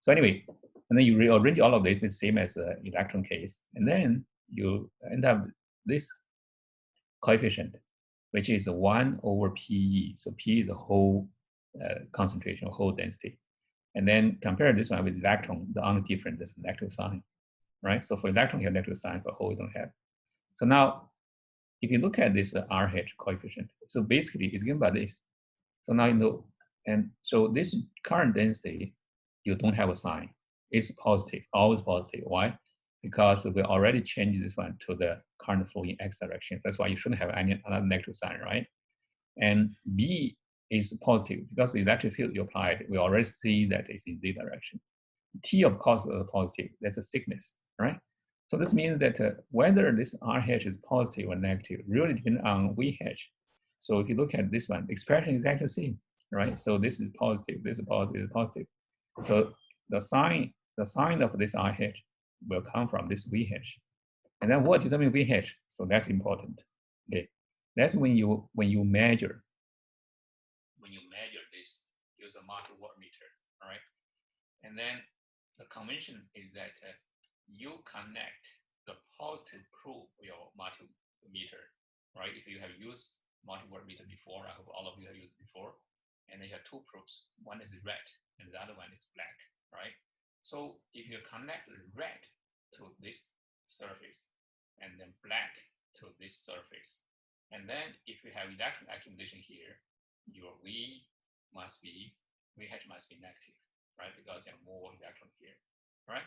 So anyway, and then you rearrange all of this the same as the electron case. And then you end up this coefficient, which is 1 over PE. So P is the whole concentration, whole density. And then compare this one with electron, the only difference is negative sign, right? So for electron, you have negative sign, for hole, you don't have. So now, if you look at this RH coefficient, so basically it's given by this. So now you know, and so this current density, you don't have a sign. It's positive, always positive. Why? Because we already changed this one to the current flow in X direction. That's why you shouldn't have any another negative sign, right? And B is positive because the electric field you applied, we already see that it's in Z direction. T, of course, is positive. That's a thickness, right? So this means that whether this RH is positive or negative really depends on VH. So if you look at this one, the expression is exactly the same, right? So this is positive, this is positive, this is positive. So the sign of this RH will come from this VH. And then what determines VH? So that's important. Okay, that's when you measure this, use a multi-watt meter. All right, and then the convention is that you connect the positive probe of your multimeter. Right, if you have used multi-watt meter before, I hope all of you have used it before, and they have two probes. One is red, and the other one is black. Right, so if you connect the red to this surface, and then black to this surface. And then if you have electron accumulation here, your VH must be negative, right? Because you have more electron here, right?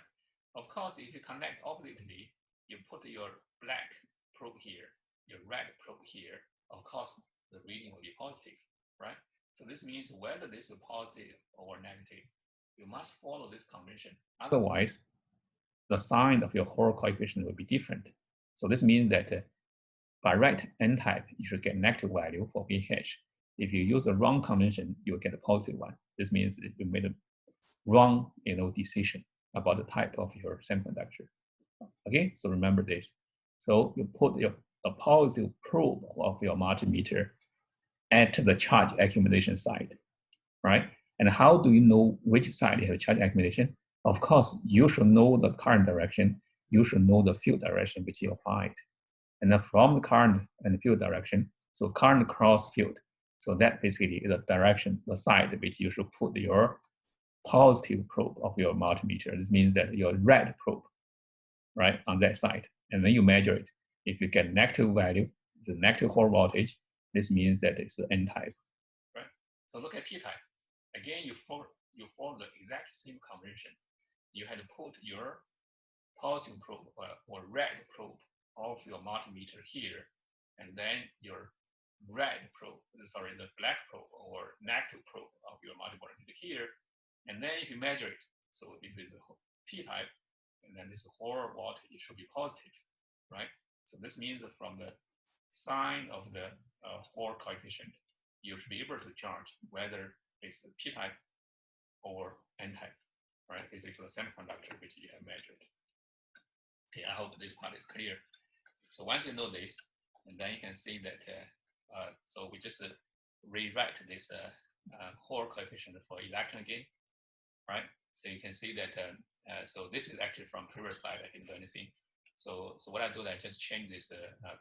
Of course, if you connect oppositely, you put your black probe here, your red probe here, of course, the reading will be positive, right? So this means whether this is positive or negative, you must follow this convention. Otherwise, the sign of your Hall coefficient will be different. So this means that by right n-type, you should get negative value for VH. If you use a wrong convention, you will get a positive one. This means that you made a wrong decision about the type of your semiconductor. Okay, so remember this. So you put a positive probe of your multimeter at the charge accumulation side, right? And how do you know which side you have charge accumulation? Of course, you should know the current direction. You should know the field direction which you applied. And then from the current and the field direction, so current cross field. So that basically is the direction, the side which you should put your positive probe of your multimeter. This means that your red probe, right, on that side. And then you measure it. If you get negative value, the negative Hall voltage, this means that it's the n-type, right? So look at p-type. Again, you follow the exact same convention. You had to put your positive probe or red probe of your multimeter here, and then your the black probe or negative probe of your multimeter here, and then if you measure it, so if it's a p-type, and then this Hall voltage, it should be positive, right? So this means that from the sign of the Hall coefficient, you should be able to judge whether it's the p-type or n-type, right? Basically the semiconductor which you have measured. Okay, I hope this part is clear. So once you know this, and then you can see that, so we just rewrite this Hall coefficient for electron again, right? So you can see that, so this is actually from previous slide, I didn't do anything. So what I do is I just change this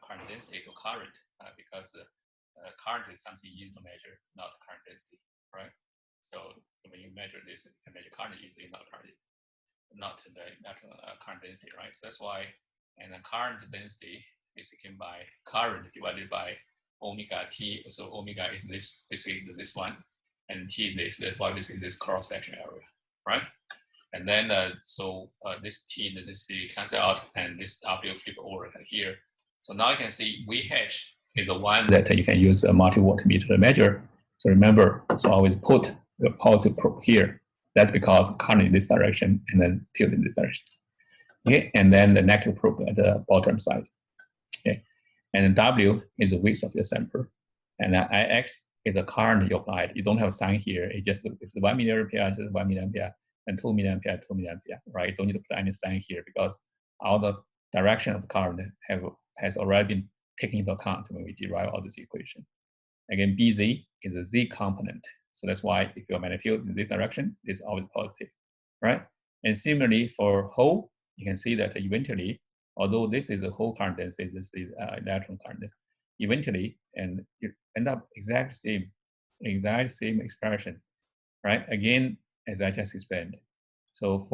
current density to current, because current is something easy to measure, not current density, right? So when you measure this, you can measure current easily, not the current density, right? So that's why, and the current density is given by current divided by omega t. So omega is this, basically this one, and t is this. That's why this is this cross section area, right? And then this t and this c cancel out, and this w flip over here. So now you can see VH is the one that you can use a multi-watt meter to measure. So remember, so always put the positive probe here. That's because current in this direction and then field in this direction. Okay, and then the negative probe at the bottom side. Okay, and W is the width of your sample, and IX is a current you applied. You don't have a sign here. It's just it's 1 milliampere, just 1 milliampere, and 2 milliampere, 2 milliampere, right? You don't need to put any sign here because all the direction of the current has already been taken into account when we derive all this equation. Again, BZ is a Z component. So that's why if your magnetic field in this direction, it's always positive, right? And similarly for Hall, you can see that eventually, although this is a Hall current density, this is electron current, eventually, and you end up exact same expression, right? Again, as I just explained. So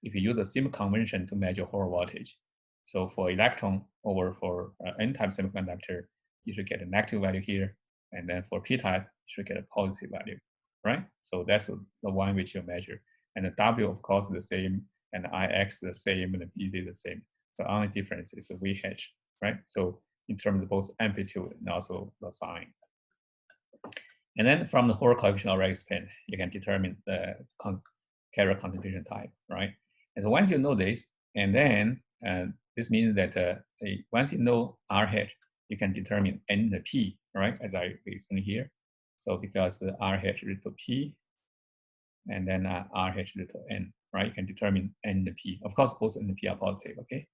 if you use a same convention to measure Hall voltage, so for electron over for n-type semiconductor, you should get a negative value here, and then for p-type, you should get a positive value, right? So that's the one which you measure. And the W, of course, is the same, and the IX the same, and the BZ the same. So only difference is the VH, right? So in terms of both amplitude and also the sign. And then from the Hall coefficient already explained, you can determine the carrier concentration type, right? And so once you know this, and then this means that once you know RH, you can determine N and P, right? As I explained here. So because RH is to P, and then RH little n, right? You can determine n and p. Of course, both n and p are positive, okay?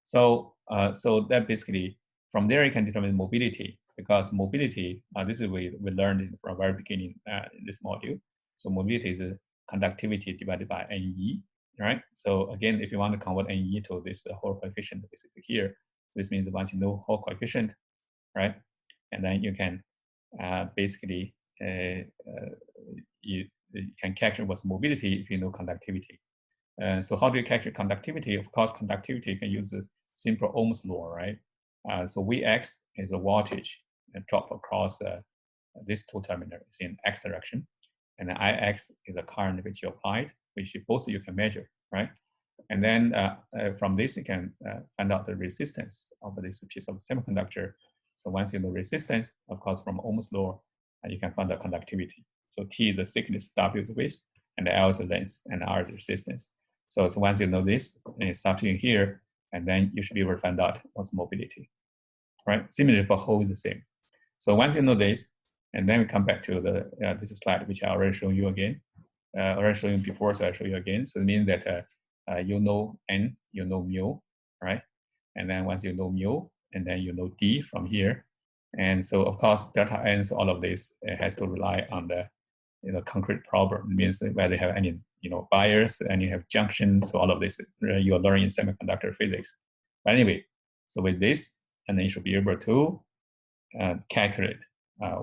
So, so that basically, from there you can determine mobility, because mobility, this is we learned from very beginning in this module. So mobility is a conductivity divided by NE, right? So again, if you want to convert NE to this Hall coefficient, basically here, this means once you know Hall coefficient, right? And then you can basically, you can capture what's mobility if you know conductivity. So how do you calculate conductivity? Of course, conductivity you can use a simple Ohm's law, right? So Vx is the voltage drop across these two terminals in x direction, and then Ix is a current which you applied, which both you can measure, right? And then from this you can find out the resistance of this piece of semiconductor. So once you know resistance, of course, from Ohm's law, you can find the conductivity. So T is the thickness, W is the width, and L is the length, and R is the resistance. So once you know this, and you substitute here, and then you should be able to find out what's mobility, right? Similarly for Hall is the same. So once you know this, and then we come back to the this slide, which I already showed you again. Already showed you before, so I'll show you again. So it means that you know N, you know mu, right? And then once you know mu, and then you know D from here. And so of course, delta N, so all of this has to rely on the concrete problem. It means whether you have any bias and you have junction. So all of this you're learning in semiconductor physics. But anyway, so with this, and then you should be able to calculate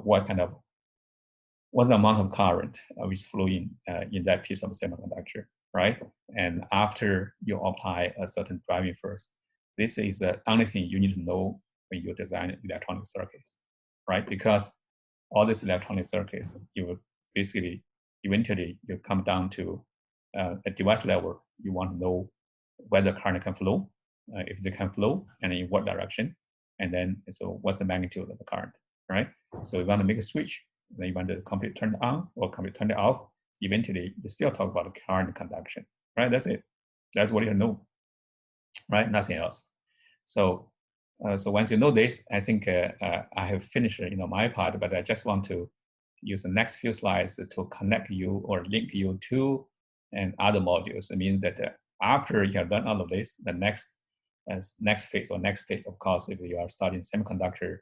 what's the amount of current which flow in that piece of semiconductor, right? And after you apply a certain driving force, this is the only thing you need to know when you design electronic circuits, right? Because all these electronic circuits, you will basically, eventually, you come down to a device level. You want to know whether current can flow, if they can flow, and in what direction, and then so what's the magnitude of the current, right? So you want to make a switch, then you want the computer turned on or computer turned off. Eventually, you still talk about the current conduction, right? That's it. That's what you know, right? Nothing else. So, so once you know this, I think I have finished my part, but I just want to use the next few slides to connect you or link you to and other modules. I mean that after you have done all of this, the next phase or next stage, of course, if you are studying semiconductor,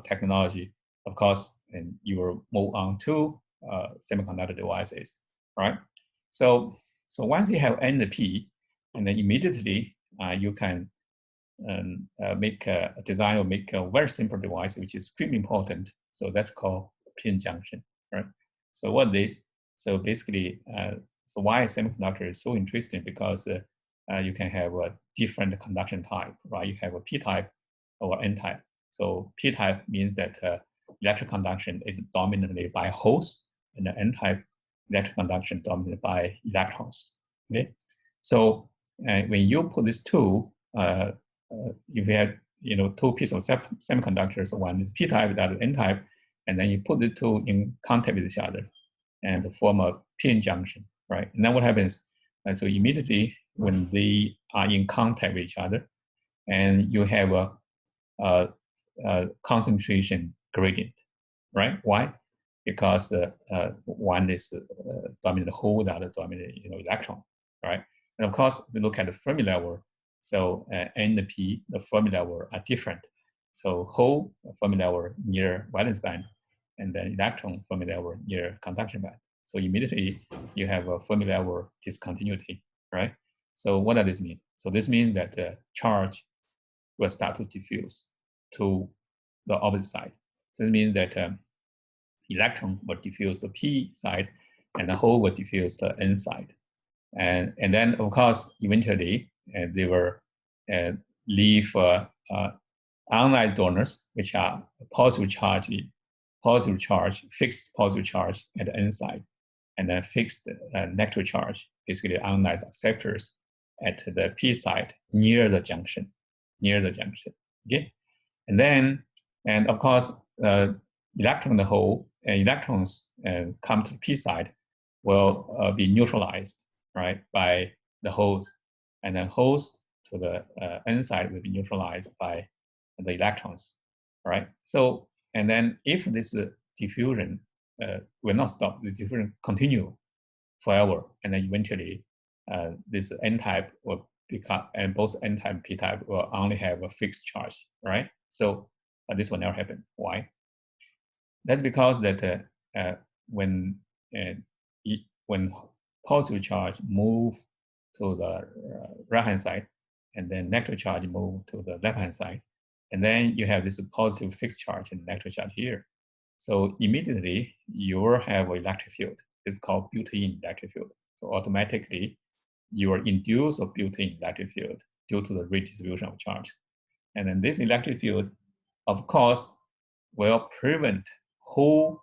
technology, of course, and you will move on to semiconductor devices, right? So once you have N and P, and then immediately you can make a design or make a very simple device, which is extremely important. So that's called pin junction, right? So what this? So basically, so why semiconductor is so interesting, because you can have a different conduction type, right? You have a P type or N type. So P type means that electric conduction is dominantly by holes, and the N type electric conduction dominated by electrons. Okay, so when you put these two, if you have two pieces of semiconductors, one is P type, the other N type, and then you put the two in contact with each other and form a pin junction, right? And then what happens? So immediately when they are in contact with each other, and you have a concentration gradient, right? Why? Because one is dominant hole, the other dominant electron, right? And of course, we look at the Fermi level. So N and P, the Fermi level are different. So hole Fermi level near valence band, and then electron Fermi level near conduction band. So immediately you have a Fermi level discontinuity, right? So what does this mean? So this means that the charge will start to diffuse to the opposite side. So it means that electron will diffuse the P side, and the hole will diffuse the N side. And then, of course, eventually, they will leave ionized donors, which are positive charge, fixed positive charge at the N side, and then fixed negative charge, basically ionized acceptors at the P side near the junction, okay? And then, and of course, electron the hole, electrons come to the P side will be neutralized, right, by the holes, and then holes to the N side will be neutralized by the electrons, right? So, and then if this diffusion will not stop. The diffusion continue forever, and then eventually this n-type will become, and both n-type and p-type will only have a fixed charge, right? So this will never happen. Why? That's because that when when positive charge move to the right-hand side, and then negative charge move to the left-hand side, and then you have this positive fixed charge and negative charge here. So immediately you will have an electric field. It's called built-in electric field. So automatically you will induce a built-in electric field due to the redistribution of charges. And then this electric field, of course, will prevent hole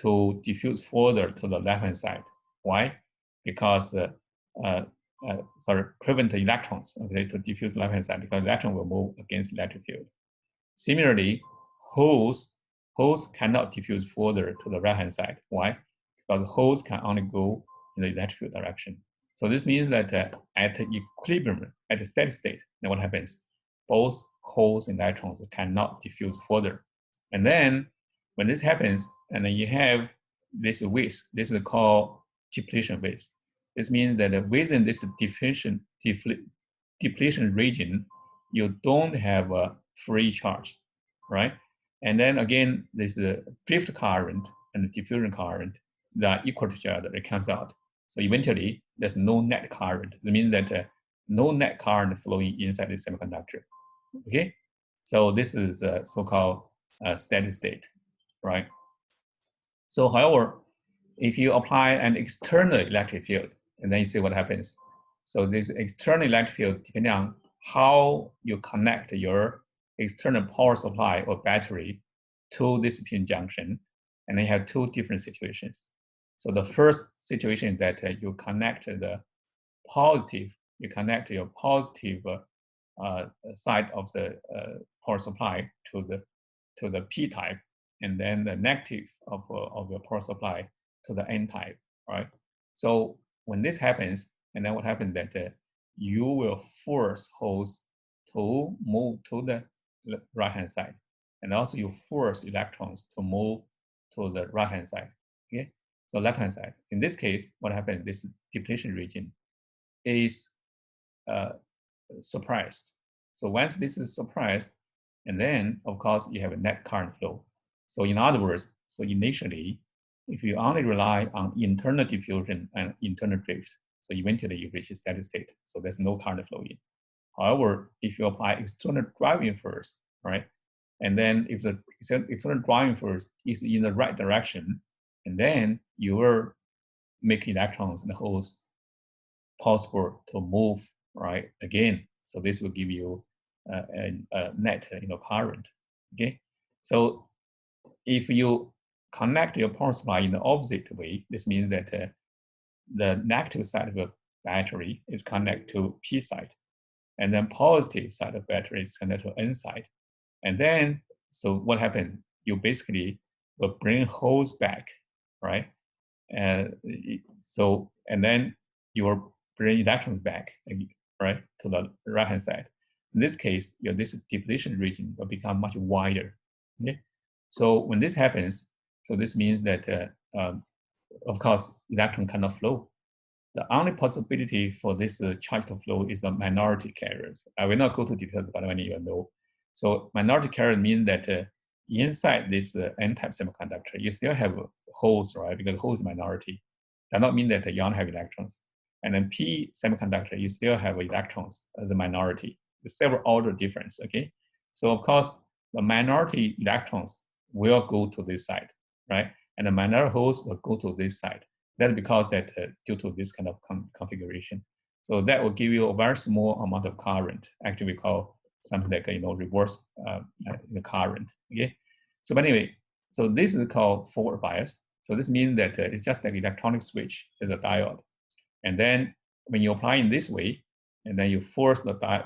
to diffuse further to the left-hand side. Why? Because prevent the electrons, okay, to diffuse left-hand side, because electron will move against electric field. Similarly, holes cannot diffuse further to the right-hand side. Why? Because holes can only go in the electric field direction. So this means that at equilibrium, at a steady state, then what happens? Both holes and electrons cannot diffuse further. And then when this happens, and then you have this width, this is called depletion width. This means that within this depletion region, you don't have a free charge, right? And then again, this drift current and the diffusion current, they are equal to each other, it cancels out. So eventually, there's no net current. That means that no net current flowing inside the semiconductor, okay? So this is so-called steady state, right? So however, if you apply an external electric field, and then you see what happens. So this external electric field, depending on how you connect your external power supply or battery to this pin junction, and then you have two different situations. So the first situation is that you connect the positive, you connect your positive side of the power supply to the P type, and then the negative of your power supply to the N type, right? So when this happens, and then what happens that you will force holes to move to the right-hand side, and also you force electrons to move to the right-hand side, okay? So left-hand side. In this case, what happens? This depletion region is suppressed. So once this is suppressed, and then of course you have a net current flow. So in other words, so initially, if you only rely on internal diffusion and internal drift, so eventually you reach a steady state. So there's no current flow in. However, if you apply external driving force, right? And then if the external driving force is in the right direction, and then you will make electrons and holes possible to move, right, again. So this will give you a net current, okay? So if you connect your power supply in the opposite way, this means that the negative side of the battery is connected to P side, and then positive side of the battery is connected to N side. And then, so what happens? You basically will bring holes back, right? And so, and then you will bring electrons back, right, to the right-hand side. In this case, this depletion region will become much wider, okay? So when this happens, so this means that, of course, electron cannot flow. The only possibility for this charge to flow is the minority carriers. I will not go to details, but many of you know. So minority carrier means that inside this N-type semiconductor, you still have holes, right? Because holes is minority. Does not mean that you don't have electrons. And then P semiconductor, you still have electrons as a minority. There's several order difference, okay? So of course, the minority electrons will go to this side, right? And the minority holes will go to this side. That's because that due to this kind of configuration. So that will give you a very small amount of current. Actually, we call something like reverse the current. Okay. So but anyway, so this is called forward bias. So this means that it's just like electronic switch as a diode. And then when you apply in this way, and then you force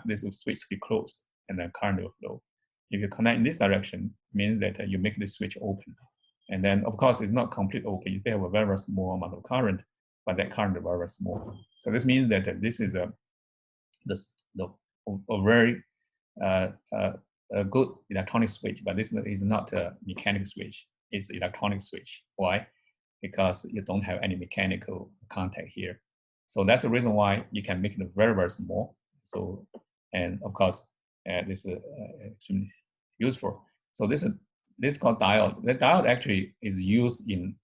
this switch to be closed, and then current will flow. If you connect in this direction, it means that you make the switch open. And then, of course, it's not complete open. You still have a very, very small amount of current, but that current is very, very small. So this means that this is a very a good electronic switch, but this is not a mechanical switch. It's electronic switch. Why? because you don't have any mechanical contact here. So that's the reason why you can make it very, very small. So, and of course, this is extremely useful. So this is called diode. The diode actually is used in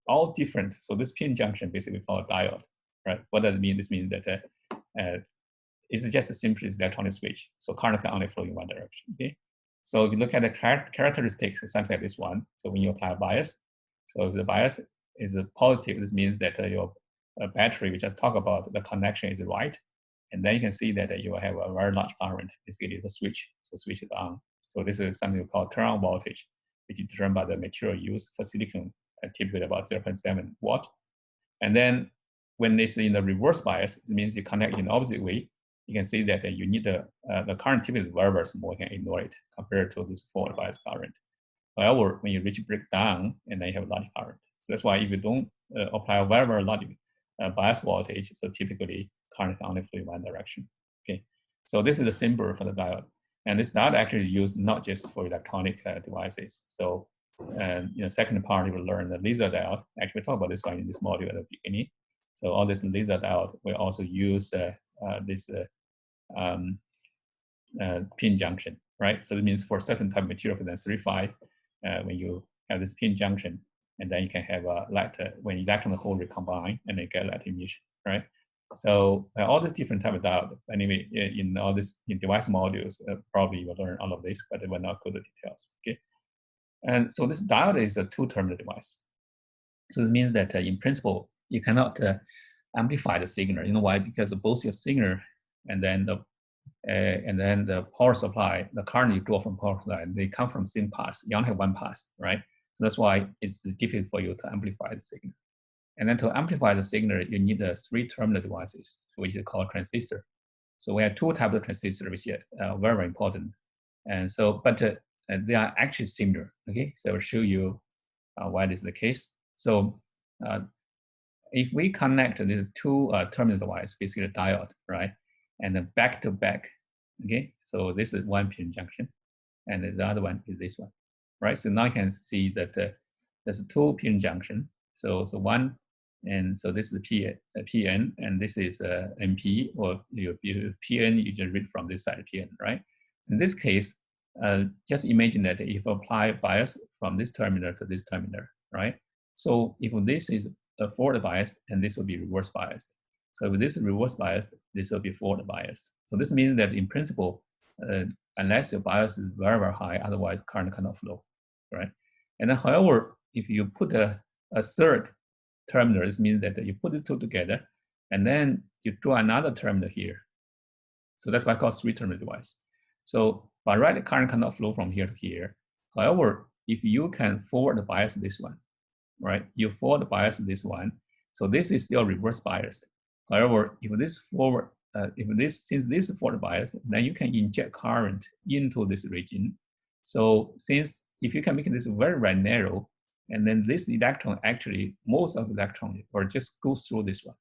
all different. So this pin junction basically called diode, right? What does it mean? This means that it's just a simple electronic switch. So current can only flow in one direction. Okay. So if you look at the characteristics, it's something like this one. So when you apply a bias, so if the bias is positive, this means that your battery we just talked about, the connection is right. And then you can see that you will have a very large current. Basically, it's a switch. So switch is on. So this is something we call turn-on voltage, which is determined by the material used for silicon, typically about 0.7 watt. And then when it's in the reverse bias, it means you connect in the opposite way. You can see that you need the current typically is very, very small. You can ignore it compared to this forward bias current. However, when you reach breakdown, and then you have a large current. So that's why if you don't apply a very, very large bias voltage, so typically current can only flow in one direction. Okay, so this is the symbol for the diode, and this diode actually is used not just for electronic devices. So, in the second part, you will learn the laser diode. Actually, we talked about this one in this module at the beginning. So all this laser diode will also use this pin junction, right? So it means for certain type of material, for instance, 3-5, when you have this pin junction, and then you can have a light when electron and hole recombine, and they get light emission, right? So all these different type of diode. Anyway, in all this in device modules, probably you will learn all of this, but it will not go to details. Okay, and so this diode is a two-terminal device. So it means that in principle, you cannot amplify the signal. You know why? Because both your signal and then the power supply, the current you draw from power supply, they come from same path. You only have one path, right? So that's why it's difficult for you to amplify the signal. And then to amplify the signal, you need the three-terminal devices, which is called transistor. So we have two types of transistor, which are very, very important. And so, but they are actually similar. Okay, so I'll show you why this is the case. So if we connect these two terminal devices, basically a diode, right, and then back to back, okay, so this is one pin junction, and the other one is this one, right? So now you can see that there's a two pin junction. So one, and so this is PN, and this is NP, or PN, you just read from this side PN, right? In this case, just imagine that if you apply bias from this terminal to this terminal, right? So if this is a forward bias, and this will be reverse biased. So if this is reverse biased, this will be forward biased. So this means that in principle, unless your bias is very, very high, otherwise current cannot flow, right? And then, however, if you put a third terminal, this means that you put these two together, and then you draw another terminal here. So that's why I call three-terminal device. So by right, the current cannot flow from here to here. However, if you can forward bias this one, right? You forward bias this one, so this is still reverse biased. However, if this forward, since this is forward biased, then you can inject current into this region. So since if you can make this very, very narrow, and then this electron actually, most of the electron will just go through this one,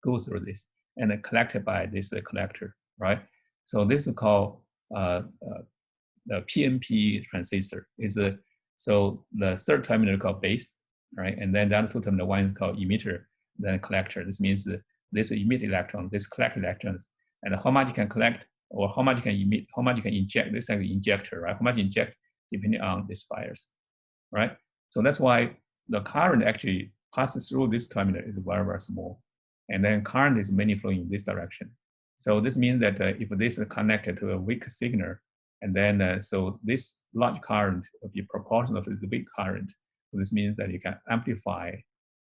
go through this, and then collected by this collector, right? So this is called the PNP transistor. So the third terminal is called base, right? And then the other two terminal, one is called emitter, then collector. This means that this emit electron, this collect electrons, and how much you can collect or how much you can emit, how much you can inject. This is like an injector, right? How much you inject depending on this bias, right? So that's why the current actually passes through this terminal is very, very small. And then current is mainly flowing in this direction. So this means that if this is connected to a weak signal, and then so this large current will be proportional to the weak current. So this means that you can amplify,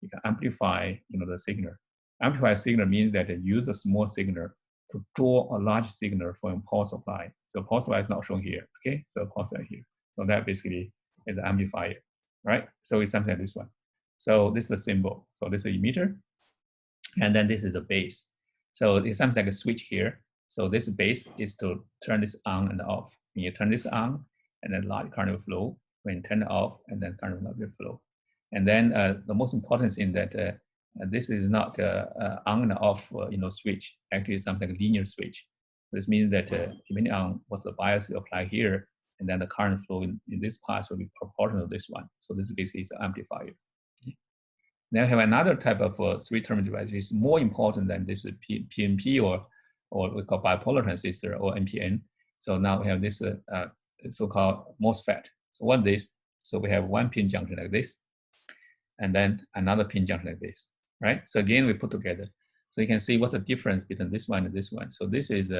the signal. Amplify signal means that you use a small signal to draw a large signal from power supply. So power supply is not shown here, okay? So power supply here. So that basically is an amplifier, right? So it's something like this one. So this is the symbol. So this is emitter, and then this is the base. So it's something like a switch here. So this base is to turn this on and off. When you turn this on, and then large current will flow. When you turn it off, and then current will not flow. And then the most important thing that this is not on and off switch. Actually, it's something like a linear switch. This means that depending on what the bias you apply here, and then the current flow in this path will be proportional to this one. So this basically is an amplifier. Then we have another type of three-term device, which is more important than this PNP or we call bipolar transistor or NPN. So now we have this so-called MOSFET. So what this? So we have one pin junction like this, and then another pin junction like this, right? So again, we put together. So you can see what's the difference between this one and this one. So this is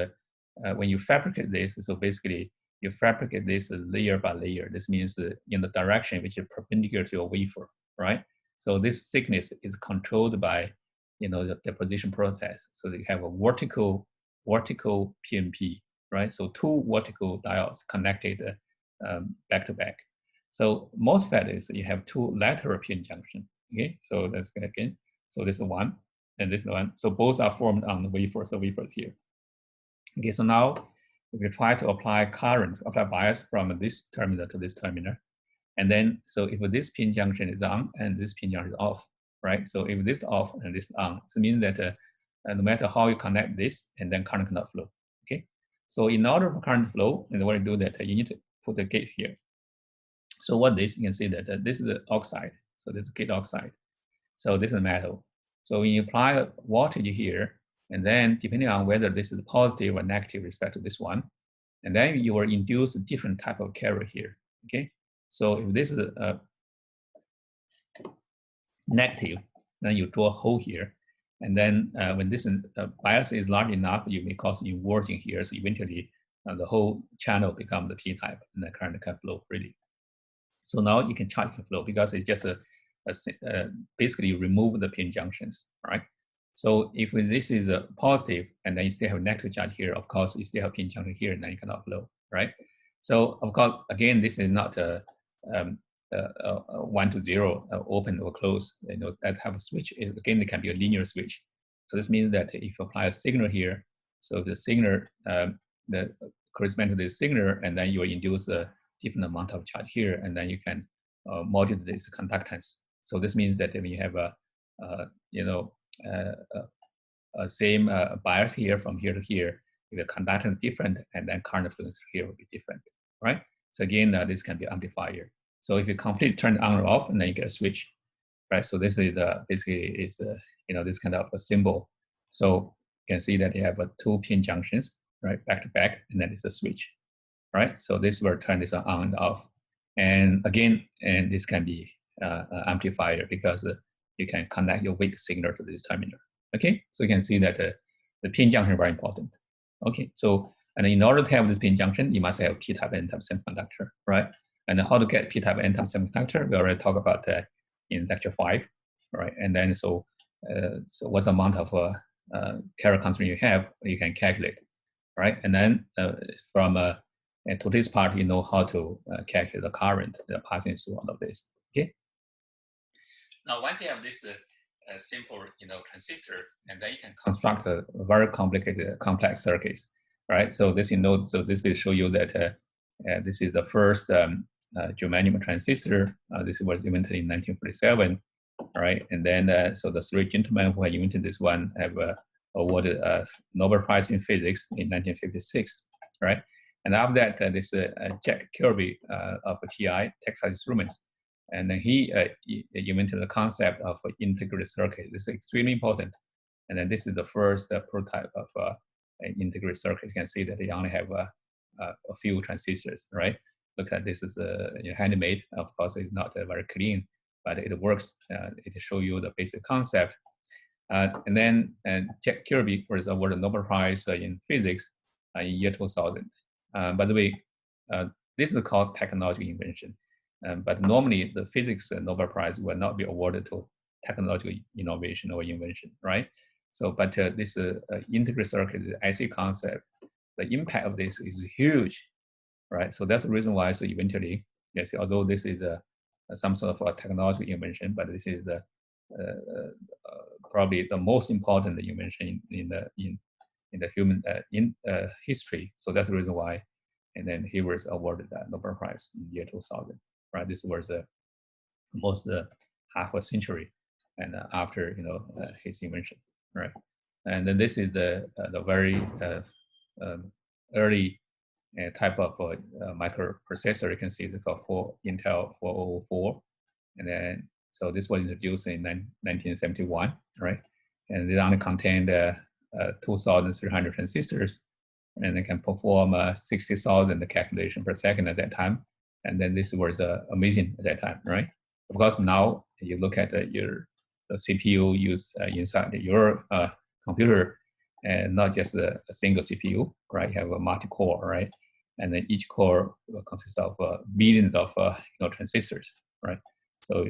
when you fabricate this, so basically you fabricate this layer by layer. This means in the direction which is perpendicular to your wafer, right? So this thickness is controlled by, the deposition process. So you have a vertical PNP, right? So two vertical diodes connected back to back. So MOSFET is you have two lateral pin junction. Okay, so that's good again. So this is one and this one. So both are formed on the wafer. So wafer here. Okay, so now if you try to apply current, apply bias from this terminal to this terminal, and then so if this pin junction is on and this pin junction is off, right? So if this off and this on, so it means that no matter how you connect this, and then current cannot flow. Okay, so in order for current flow, in order to do that, you need to put the gate here. So what this, you can see that this is the oxide. So this is gate oxide. So this is metal. So when you apply voltage here, and then depending on whether this is positive or negative respect to this one, and then you will induce a different type of carrier here. Okay. So if this is negative, then you draw a hole here. And then when this bias is large enough, you may cause inversion here. So eventually the whole channel becomes the p-type and the current can flow freely. So now you can charge the flow because it's just basically remove the pin junctions, right? So if this is a positive and then you still have negative charge here, of course you still have pin junction here and then you cannot flow, right? So of course, again, this is not a 1 to 0 open or close. That have a switch. Again, it can be a linear switch. So this means that if you apply a signal here, so the signal that corresponds to this signal, and then you will induce a different amount of charge here, and then you can modulate this conductance. So this means that when you have a same bias here from here to here, if the conductance is different, and then current flow here will be different, right? So again, this can be amplifier. So if you completely turn it on or off, and then you get a switch, right? So this is basically is this kind of a symbol. So you can see that you have two pin junctions, right, back to back, and then it's a switch, right? So this will turn this on and off, and again, and this can be amplifier because you can connect your weak signal to this terminal. Okay, so you can see that the pin junction is very important. Okay, so and in order to have this pin junction, you must have p-type and n-type semiconductor, right? And how to get p-type and n-type semiconductor, we already talked about in lecture 5, right? And then so what's the amount of carrier constraint you have, you can calculate, right? And then from to this part, you know how to calculate the current that passing through all of this. Okay. Now, once you have this simple, transistor, and then you can construct a very complicated, complex circuits, right? So this, so this will show you that this is the first germanium transistor. This was invented in 1947, right? And then so the three gentlemen who had invented this one have awarded a Nobel Prize in Physics in 1956, right? And after that, this Jack Kirby of TI, Texas Instruments, and then he invented the concept of integrated circuit. This is extremely important. And then this is the first prototype of an integrated circuit. You can see that they only have a few transistors, right? Look at this is handmade. Of course, it's not very clean, but it works. It shows you the basic concept. And then Jack Kirby was awarded the Nobel Prize in Physics in year 2000. By the way, this is called technological invention. But normally, the physics Nobel Prize will not be awarded to technological innovation or invention, right? So, but this integrated circuit, the IC concept, the impact of this is huge, right? So that's the reason why. So eventually, yes, although this is some sort of a technological invention, but this is probably the most important invention in the human history. So that's the reason why. And then he was awarded the Nobel Prize in year 2000. Right, this was almost half a century, and after his invention, right? And then this is the very early type of microprocessor. You can see it's called Intel 404, and then So this was introduced in 1971, right? And it only contained 2,300 transistors, and it can perform 60,000 calculation per second at that time. And then this was amazing at that time, right? Of course, now you look at the CPU used inside your computer, and not just a single CPU, right? You have a multi-core, right? And then each core will consist of billions of transistors, right? So,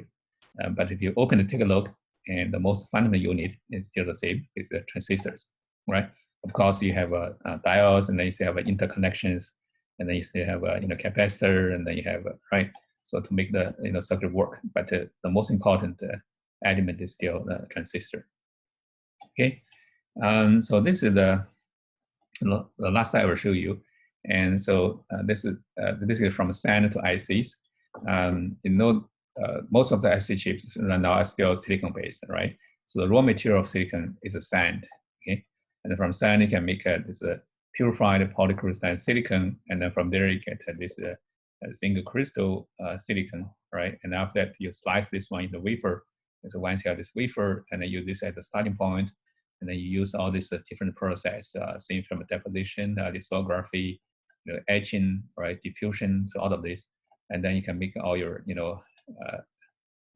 but if you open it, take a look, and the most fundamental unit is still the same, is the transistors, right? Of course, you have diodes, and then you still have interconnections, and then you still have a capacitor, and then you have right. So to make the circuit work, but the most important element is still the transistor. Okay, so this is the last slide I will show you, and so this is basically from SAN to ICs. Most of the IC chips right now are still silicon based, right? So the raw material of silicon is a sand. Okay, and then from sand you can make this purified polycrystalline silicon, and then from there you get this single crystal silicon, right? And after that you slice this one in the wafer. And so once you have this wafer, and then you use this as the starting point, and then you use all these different process, same from deposition, lithography, etching, right, diffusion, so all of this, and then you can make all your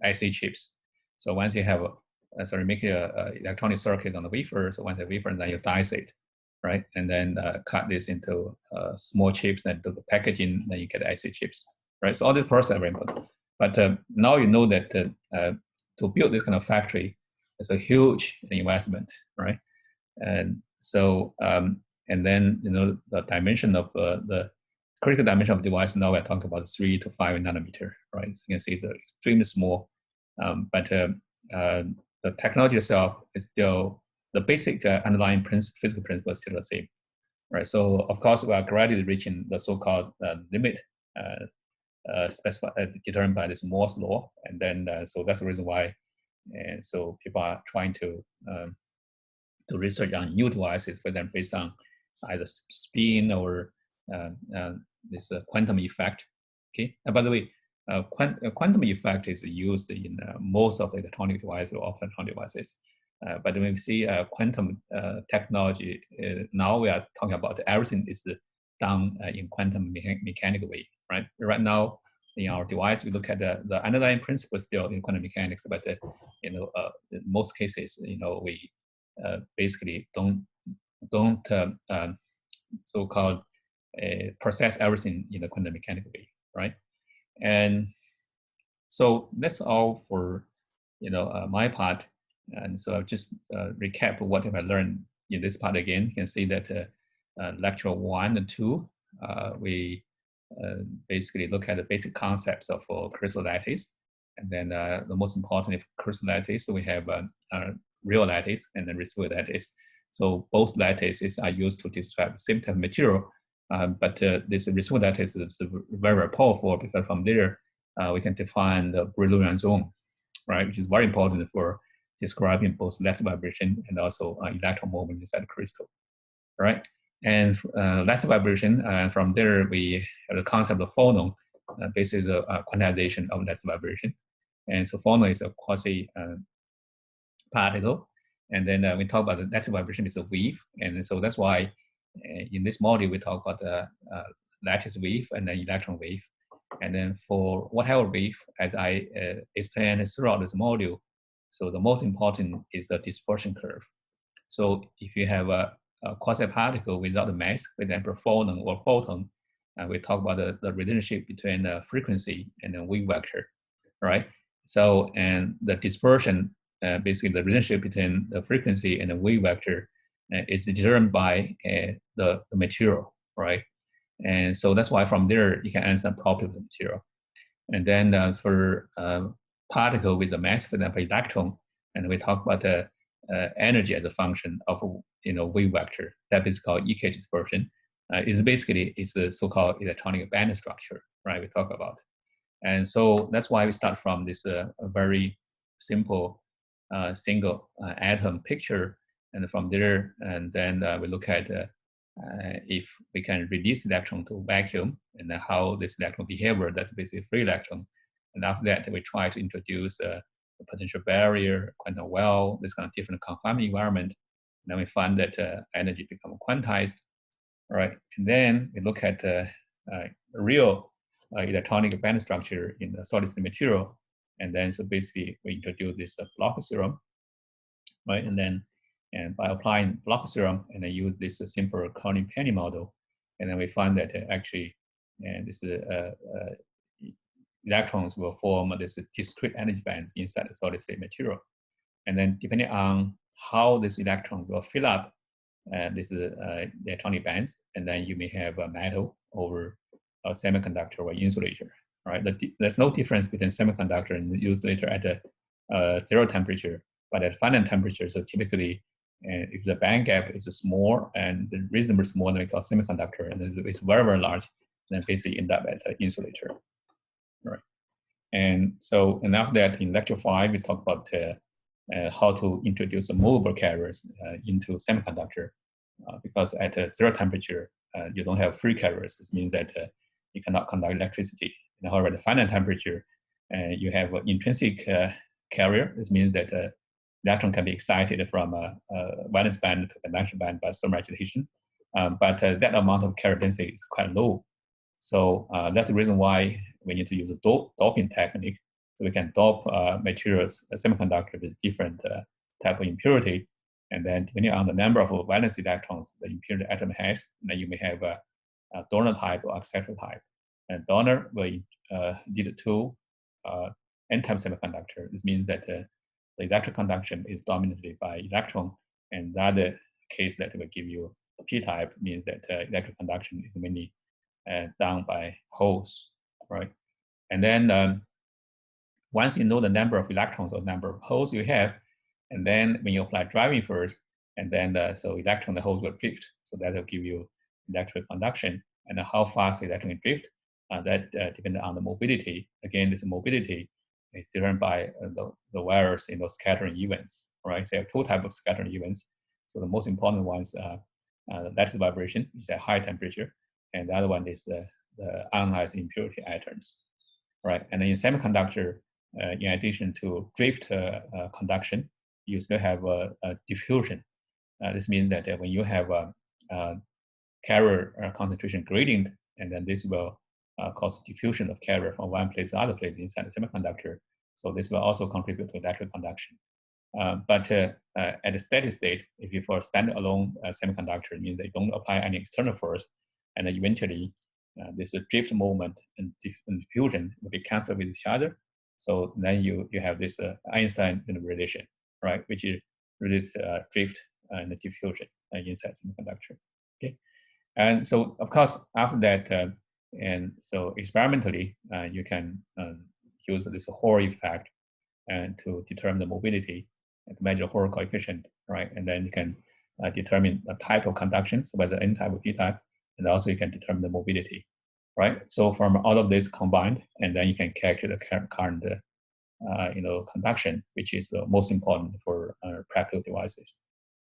IC chips. So once you have make electronic circuits on the wafer, so once the wafer, and then you dice it, right, and then cut this into small chips, and do the packaging, then you get IC chips, right? So all this process are very important. But now you know that to build this kind of factory, it's a huge investment, right? And so, and then the dimension of the critical dimension of the device, now we're talking about 3 to 5 nanometer, right? So you can see it's extremely small, but the technology itself is still, the basic underlying physical principle is still the same, right? So of course we are gradually reaching the so-called limit determined by this Moore's law, and then so that's the reason why, and so people are trying to research on new devices for them based on either spin or this quantum effect. Okay, and by the way, quantum effect is used in most of the electronic devices or electronic devices. But when we see quantum technology, now we are talking about everything is done in quantum mechanical way, right? Right now, in our device, we look at the underlying principle still in quantum mechanics, but in most cases, we basically don't so-called process everything in the quantum mechanical way, right? And so that's all for my part. And so I'll just recap what have I learned in this part again. You can see that lecture 1 and 2, we basically look at the basic concepts of crystal lattice. And then the most important of crystal lattice, so we have real lattice and then residual lattice. So both lattices are used to describe the same type of material, but this residual lattice is very, very powerful, because from there we can define the Brillouin zone, right, which is very important for describing both lattice vibration and also electron movement inside the crystal, right? And lattice vibration, from there we have the concept of phonon, basically the quantization of lattice vibration. And so phonon is a quasi particle. And then we talk about the lattice vibration is a wave. And so that's why in this module we talk about the lattice wave and then electron wave. And then for whatever wave, as I explained throughout this module, so the most important is the dispersion curve. So if you have a quasi-particle without a mass, for example, phonon or photon, we talk about the relationship between the frequency and the wave vector, right? So, and the dispersion, basically the relationship between the frequency and the wave vector is determined by the material, right? And so that's why from there you can understand property of the material. And then for particle with a mass, for example, electron, and we talk about the energy as a function of wave vector. That is called EK dispersion. Is basically the so-called electronic band structure, right? We talk about, and so that's why we start from this very simple single atom picture, and from there, and then we look at if we can release electron to vacuum, and then how this electron behavior, that's basically free electron. And after that, we try to introduce the potential barrier, quantum well, this kind of different confinement environment. And then we find that energy become quantized, right? And then we look at real electronic band structure in the solid state material. And then so basically we introduce this Bloch theorem, right? And then by applying Bloch theorem and then use this simple Coulomb-Penny model, and then we find that actually, and this electrons will form this discrete energy bands inside the solid state material. And then depending on how these electrons will fill up this electronic bands, and then you may have a metal over a semiconductor or insulator, right? There's no difference between semiconductor and insulator at a 0 temperature, but at finite temperature, so typically, if the band gap is small and the reasonably small, then we call semiconductor, and if it's very, very large, then basically end up at an insulator, right? And so, and after that, in lecture 5, we talk about how to introduce movable carriers into semiconductor, because at a 0 temperature, you don't have free carriers. This means that you cannot conduct electricity. And however, at the finite temperature, you have an intrinsic carrier. This means that electron can be excited from a valence band to conduction band by thermal agitation. But that amount of carrier density is quite low. So that's the reason why we need to use a doping technique. So we can dope materials, semiconductor with different type of impurity. And then depending on the number of valence electrons the impurity atom has, then you may have a donor type or acceptor type. And donor will lead to n-type semiconductor. This means that the electric conduction is dominated by electron, and the other case that will give you a p-type means that electric conduction is mainly done by holes, right? And then once you know the number of electrons or number of holes you have, and then when you apply driving force, and then so electron, the holes will drift. So that will give you electric conduction. And how fast the electron drift, that depends on the mobility. Again, this mobility is driven by the wires in those scattering events, right? So you have two types of scattering events. So the most important ones, lattice vibration, which is at high temperature, and the other one is the ionized impurity atoms, right? And then in semiconductor, in addition to drift conduction, you still have a diffusion. This means that when you have a carrier concentration gradient, and then this will cause diffusion of carrier from one place to other place inside the semiconductor. So this will also contribute to electric conduction. But at a steady state, if you for a standalone semiconductor, it means they don't apply any external force, and eventually this drift moment and diffusion will be canceled with each other. So then you have this Einstein relation, right, which is this drift and the diffusion inside semiconductor. Okay, and so of course after that, and so experimentally you can use this Hall effect and to determine the mobility and to measure Hall coefficient, right, and then you can determine the type of conduction, so whether N type or P type, and also you can determine the mobility, right? So from all of this combined, and then you can calculate the current, conduction, which is most important for practical devices.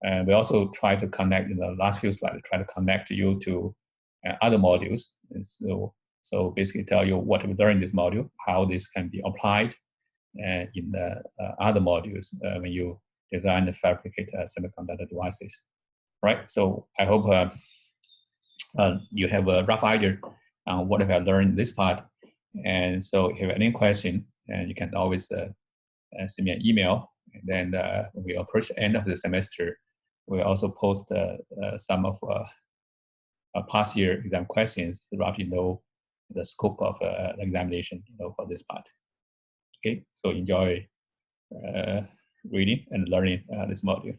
And we also try to connect in the last few slides, try to connect you to other modules. And so basically tell you what we learned in this module, how this can be applied in the other modules when you design and fabricate semiconductor devices, right? So I hope you have a rough idea on what I have learned in this part. And so if you have any question, and you can always send me an email. And then when we approach the end of the semester, we also post some of past year exam questions to roughly know the scope of the examination, for this part. Okay, so enjoy reading and learning this module.